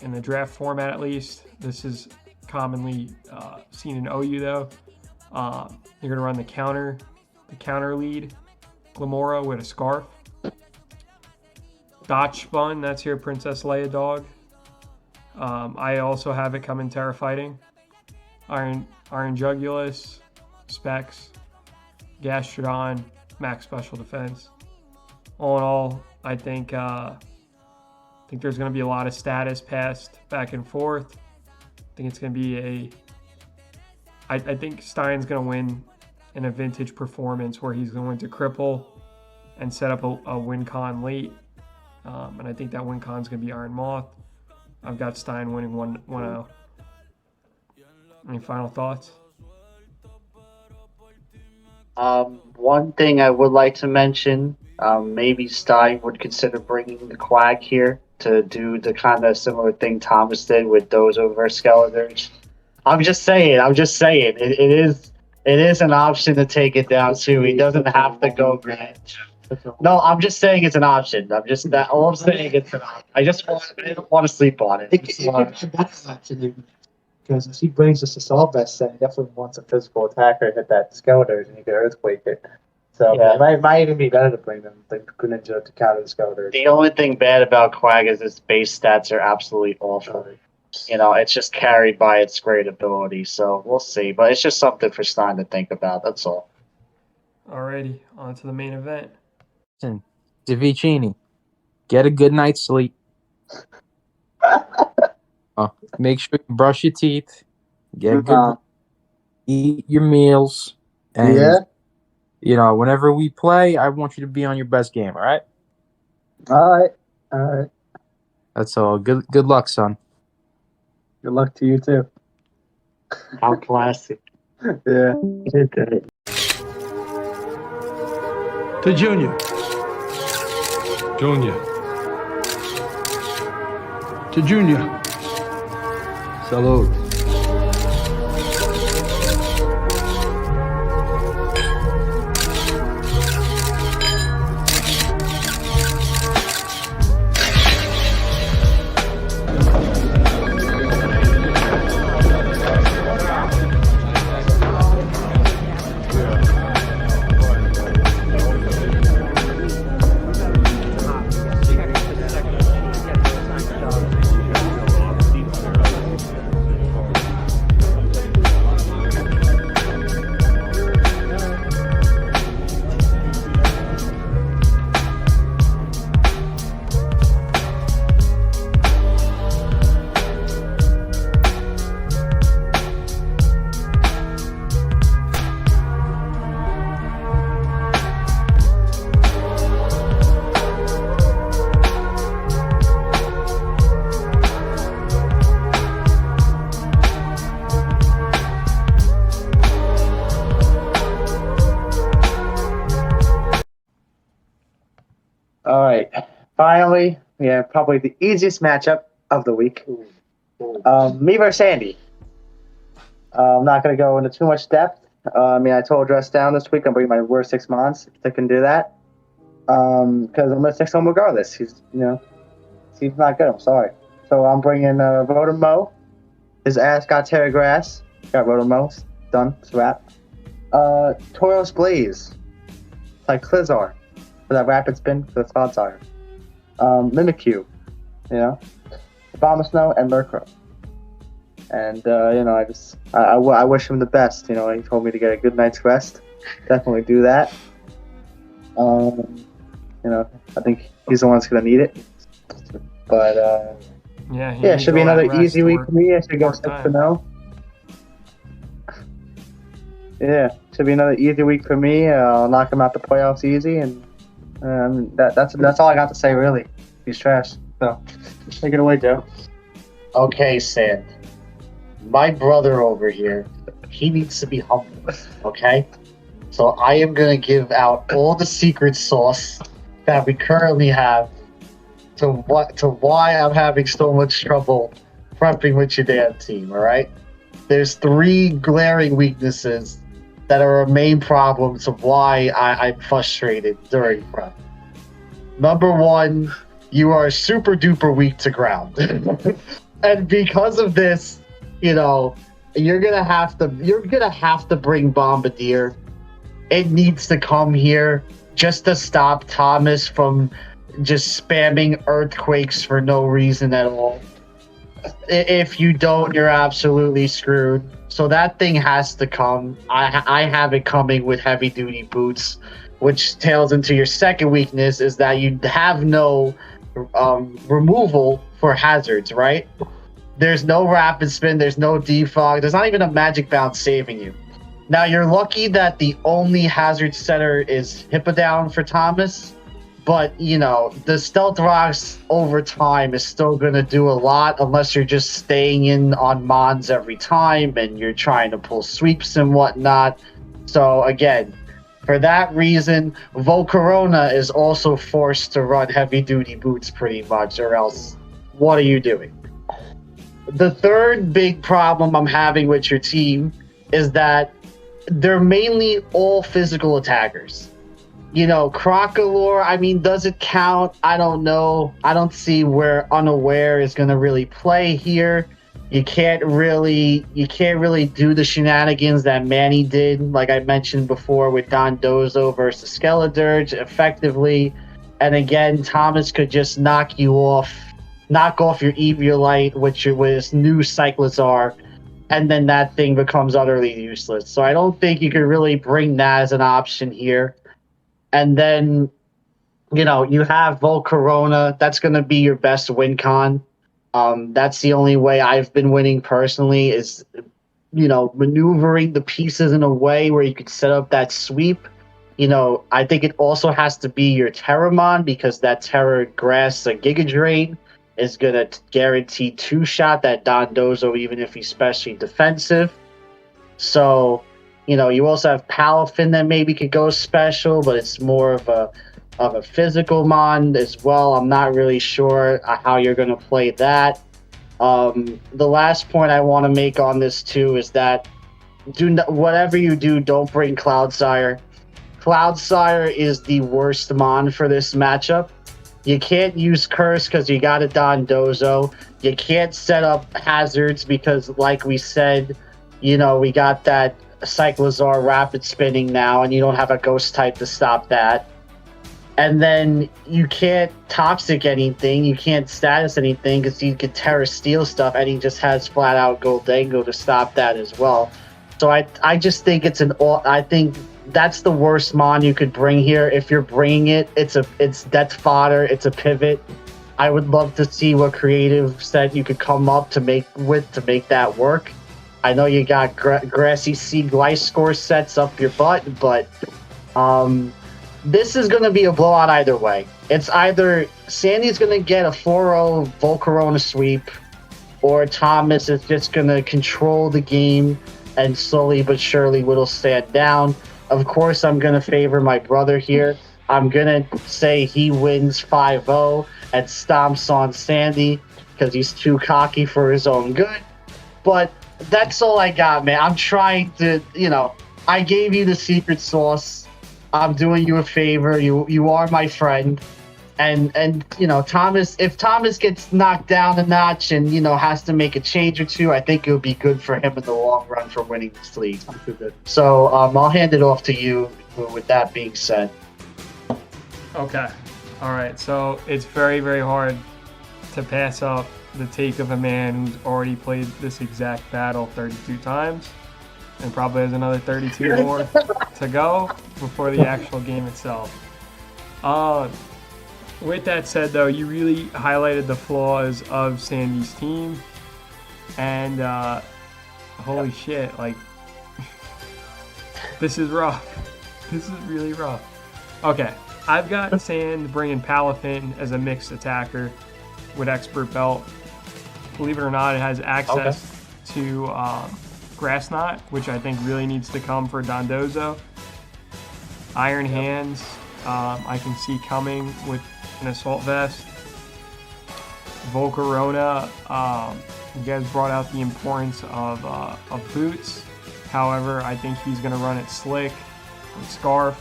in the draft format at least. This is commonly seen in OU though. You're going to run the counter lead Glamora with a Scarf. Dotch Spun, that's your Princess Leia dog. I also have it coming Terra Fighting. Iron Jugulus, Specs, Gastrodon, max special defense. All in all, I think there's going to be a lot of status passed back and forth. I think it's going to be I think Stein's going to win in a vintage performance where he's going to cripple and set up a win con late. And I think that win con is going to be Iron Moth. I've got Stein winning 1-0. Any final thoughts? One thing I would like to mention, maybe Stein would consider bringing the Quag here to do the kind of similar thing Thomas did with Dozo versus Skeletors. I'm just saying. It is an option to take it down too. He doesn't have to go grand. No, I'm just saying it's an option. All I'm saying it's an option. I don't want to sleep on it. That's an option. Because if he brings us Assault Vest, then he definitely wants a physical attacker to hit that Skeletors and he can Earthquake it. So Yeah. it might even be better to bring them the Greninja to counter the Skeletors. The only thing bad about Quag is its base stats are absolutely awful. It's just carried by its great ability, so we'll see. But it's just something for Stein to think about, that's all. Alrighty, on to the main event. Listen, Davicini, get a good night's sleep. Make sure you brush your teeth, eat your meals, and whenever we play, I want you to be on your best game. All right. All right. That's all. Good luck, son. Good luck to you too. How classic. Yeah. To Junior. To Junior. Salute. All right. Finally, probably the easiest matchup of the week. Me versus Andy. I'm not going to go into too much depth. I told Dress Down this week I'm bringing my worst 6 months if they can do that. Because I'm going to stick to him regardless. He's not good. I'm sorry. So I'm bringing Rotom-Mo. His ass got Terragrass. Got Rotom-Mo. Done. It's a wrap. Tauros Blaze. Like Clizzar. For that rapid spin for the Clodsire. Mimikyu. Abomasnow and Murkrow. And, I wish him the best. He told me to get a good night's rest. Definitely do that. I think he's the one that's going to need it. But, it should be another easy week for me. I should go 6-0. Yeah, should be another easy week for me. I'll knock him out the playoffs easy. And that's all I got to say, really. He's trash. So, take it away, Joe. Okay, Sand. My brother over here, he needs to be humble, okay? So I am going to give out all the secret sauce that we currently have to why I'm having so much trouble prepping with your damn team, all right? There's 3 glaring weaknesses that are a main problem to why I'm frustrated during prep. Number 1, you are super duper weak to ground. And because of this, you're gonna have to bring Bombardier. It needs to come here just to stop Thomas from just spamming earthquakes for no reason at all. If you don't, you're absolutely screwed. So that thing has to come. I have it coming with heavy duty boots, which tails into your second weakness is that you have no removal for hazards, right? There's no rapid spin, there's no defog, there's not even a magic bounce saving you. Now, you're lucky that the only hazard setter is Hippodown for Thomas, but, the Stealth Rocks over time is still going to do a lot unless you're just staying in on Mons every time and you're trying to pull sweeps and whatnot. So, again, for that reason, Volcarona is also forced to run heavy-duty boots pretty much, or else what are you doing? The third big problem I'm having with your team is that they're mainly all physical attackers. Crocolore, does it count? I don't know. I don't see where Unaware is going to really play here. You can't really do the shenanigans that Manny did, like I mentioned before, with Dondozo versus Skeledirge effectively. And again, Thomas could just knock off your Eviolite with his new Cyclizar, and then that thing becomes utterly useless. So I don't think you could really bring that as an option here. And then, you have Volcarona. That's going to be your best win con. That's the only way I've been winning personally is, maneuvering the pieces in a way where you could set up that sweep. I think it also has to be your Terramon because that Terra Grass Giga Drain is going to guarantee two-shot that Dondozo even if he's specially defensive. So, you also have Palafin that maybe could go special, but it's more of a physical mon as well. I'm not really sure how you're going to play that. The last point I want to make on this too is that whatever you do, don't bring Cloudsire. Cloudsire is the worst mon for this matchup. You can't use Curse because you got a Dondozo. You can't set up hazards because, like we said, we got that Cyclizar rapid spinning now, and you don't have a ghost type to stop that. And then you can't toxic anything, you can't status anything because you could Terra Steel stuff, and he just has flat out Goldango to stop that as well. So I just think I think that's the worst mon you could bring here. If you're bringing it, it's death fodder, it's a pivot. I would love to see what creative set you could come up to make that work. I know you got Grassy Sea Gliscor sets up your butt, but this is going to be a blowout either way. It's either Sandy's going to get a 4-0 Volcarona sweep, or Thomas is just going to control the game and slowly but surely whittle stand down. Of course, I'm going to favor my brother here. I'm going to say he wins 5-0 and stomps on Sandy because he's too cocky for his own good. But that's all I got, man. I'm trying to, I gave you the secret sauce. I'm doing you a favor. You are my friend. And Thomas, if Thomas gets knocked down a notch and, has to make a change or two, I think it would be good for him in the long run for winning this league. So I'll hand it off to you with that being said. Okay. All right. So it's very, very hard to pass up the take of a man who's already played this exact battle 32 times and probably has another 32 more to go before the actual game itself. With that said, though, you really highlighted the flaws of Sandy's team, and holy shit, this is rough. This is really rough. Okay, I've got Sand bringing Palafin as a mixed attacker with Expert Belt. Believe it or not, it has access to Grass Knot, which I think really needs to come for Dondozo. Iron Hands, I can see coming with an Assault Vest. Volcarona, you guys brought out the importance of boots. However, I think he's going to run it slick with Scarf.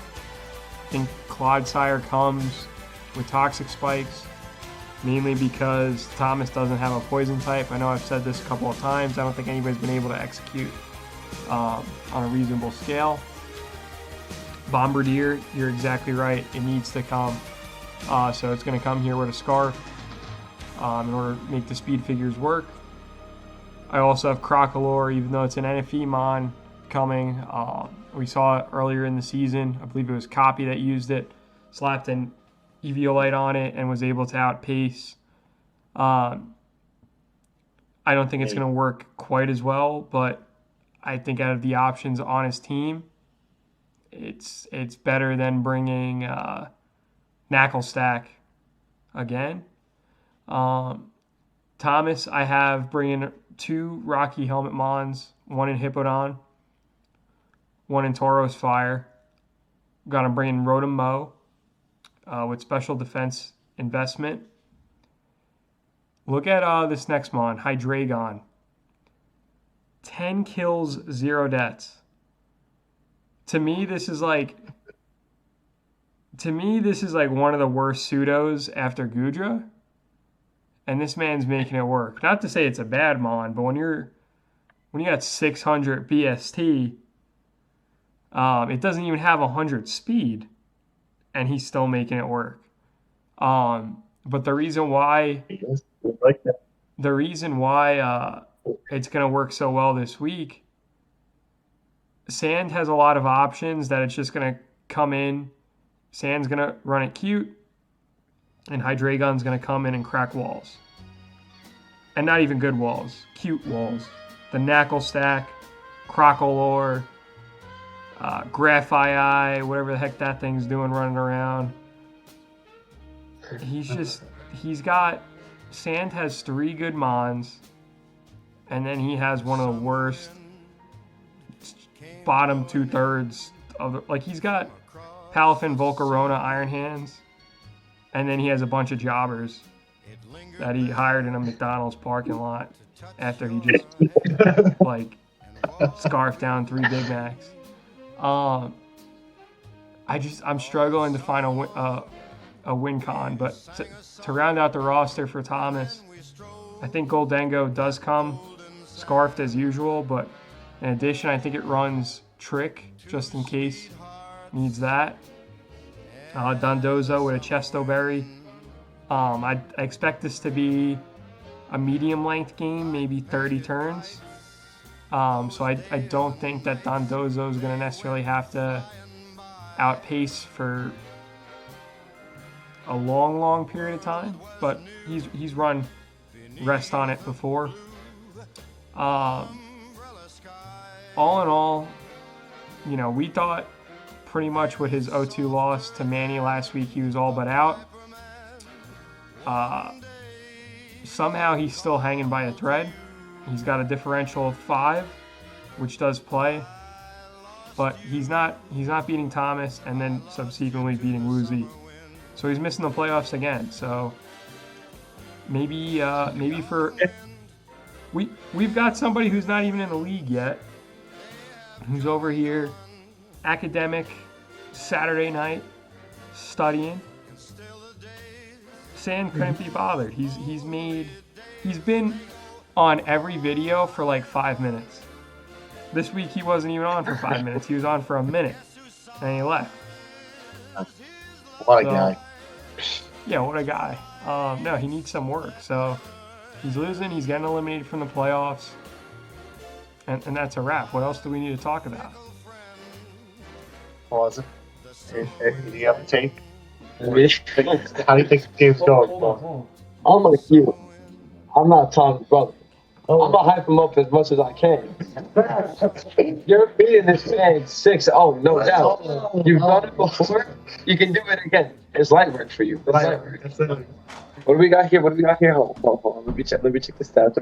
I think Clodsire comes with Toxic Spikes, mainly because Thomas doesn't have a poison type. I know I've said this a couple of times. I don't think anybody's been able to execute on a reasonable scale. Bombardier, you're exactly right. It needs to come. So it's going to come here with a Scarf in order to make the speed figures work. I also have Crocolore, even though it's an NFE mon coming. We saw it earlier in the season. I believe it was Copy that used it, slapped an Eviolite on it, and was able to outpace. I don't think it's going to work quite as well, but I think out of the options on his team, it's better than bringing Knucklestack again. Thomas, I have bringing 2 Rocky Helmet Mons, 1 in Hippodon, 1 in Tauros Fire. Gonna bring in Rotom Mo with special defense investment. Look at this next Mon, Hydreigon. 10 kills, 0 deaths. To me, this is like one of the worst pseudos after Gudra. And this man's making it work. Not to say it's a bad Mon, but when you got 600 BST, it doesn't even have 100 speed, and he's still making it work. But the reason why it's going to work so well this week, Sand has a lot of options that it's just going to come in. Sand's going to run it cute, and Hydreigon's going to come in and crack walls. And not even good walls, cute walls. The Knucklestack, Crocolore, Graphii, whatever the heck that thing's doing running around. Sand has 3 good Mons, and then he has one of the worst bottom 2/3 of he's got Palafin, Volcarona, Iron Hands, and then he has a bunch of jobbers that he hired in a McDonald's parking lot after he just scarfed down 3 Big Macs. I'm struggling to find a win con, but to round out the roster for Thomas, I think Goldengo does come scarfed as usual, but in addition, I think it runs Trick just in case needs that. Dondozo with a Chesto Berry. I expect this to be a medium length game, maybe 30 turns. So I don't think that Dondozo is going to necessarily have to outpace for a long period of time, but he's run rest on it before. All in all, we thought pretty much with his 0-2 loss to Manny last week, he was all but out. Somehow he's still hanging by a thread. He's got a differential of 5, which does play, but he's not beating Thomas and then subsequently beating Woozy. So he's missing the playoffs again. So maybe we've got somebody who's not even in the league yet, who's over here academic Saturday night studying. Sand couldn't be bothered. He's been on every video for like 5 minutes. This week he wasn't even on for 5 minutes. He was on for a minute, and he left. What a guy. Yeah, what a guy. No, he needs some work. So he's losing. He's getting eliminated from the playoffs, and that's a wrap. What else do we need to talk about? Pause it. Do you have a take? How do you think the game's going? I'm like you. I'm not Tom's brother. I'm gonna hype him up as much as I can. You're beating this man 6-0, no doubt. You've done it before. You can do it again. It's light work for you. What do we got here? Hold on. Let me check the stats.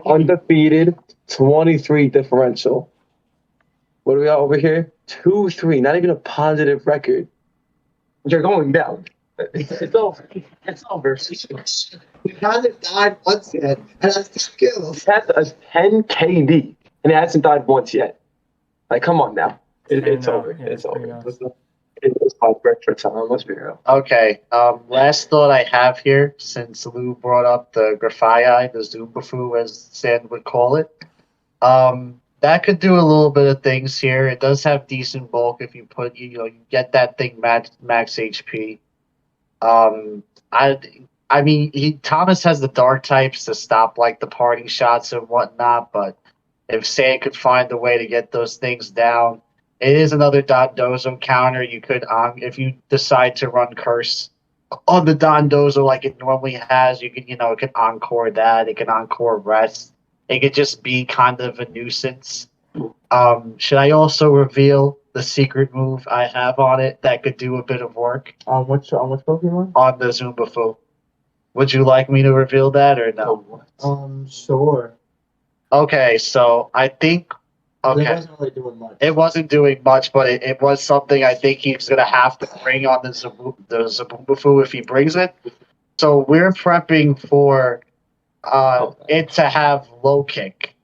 Undefeated, 23 differential. What do we got over here? 2-3. Not even a positive record. You're going down. It's over. It's over. He hasn't died once yet, and has the skills. He has a 10 KD, and he hasn't died once yet. Like, come on now. It's over. Yeah, it's over. It's my breakfast time. Let's be real. Okay. Last thought I have here, since Lou brought up the Graphii, the Zubafu, as Sand would call it. That could do a little bit of things here. It does have decent bulk if you put, you get that thing max HP. Thomas has the dark types to stop like the parting shots and whatnot, but if Sand could find a way to get those things down, it is another Dondozo counter. You could, if you decide to run Curse on the Dondozo like it normally has, you can, it can encore that. It can encore Rest. it could just be kind of a nuisance. Should I also reveal the secret move I have on it that could do a bit of work? On which Pokemon? On the Zumbafu. Would you like me to reveal that or no? Sure. Okay, so I think. Okay. It wasn't really doing much. It wasn't doing much, but it was something I think he's going to have to bring on the Zabubafu if he brings it. So we're prepping for it to have low kick.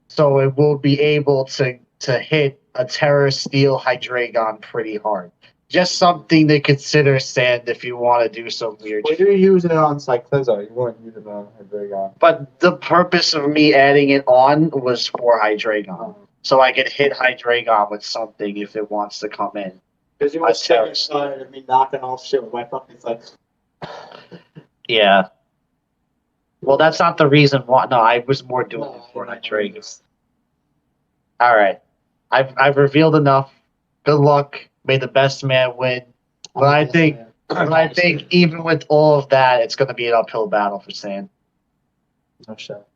So it will be able to hit a Terra Steel Hydreigon pretty hard. Just something to consider, Sand, if you want to do some weird shit. You're using it on Cyclizar. You weren't using it on Hydreigon. But the purpose of me adding it on was for Hydreigon. So I could hit Hydreigon with something if it wants to come in. Because you were sick of me knocking off shit with my fucking Yeah. Well, that's not the reason why. No, I was more doing it for Hydreigon. All right. I've revealed enough. Good luck. May the best man win. But I think even with all of that, it's going to be an uphill battle for Sand. No shot.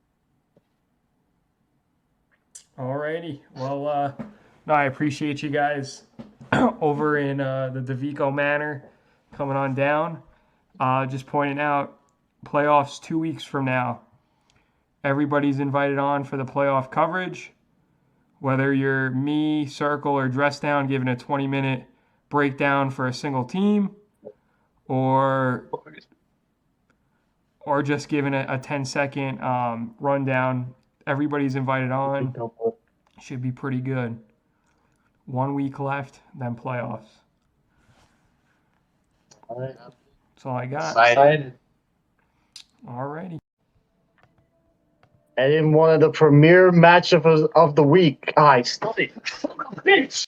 Alrighty. Well, no, I appreciate you guys over in the DeVico Manor coming on down. Just pointing out, playoffs 2 weeks from now. Everybody's invited on for the playoff coverage. Whether you're me, Circle, or Dress Down giving a 20-minute breakdown for a single team, or just giving a 10-second rundown. Everybody's invited on. Should be pretty good. 1 week left, then playoffs. All right. That's all I got. Excited. Alrighty. And in one of the premier matchups of the week, I studied. Bitch.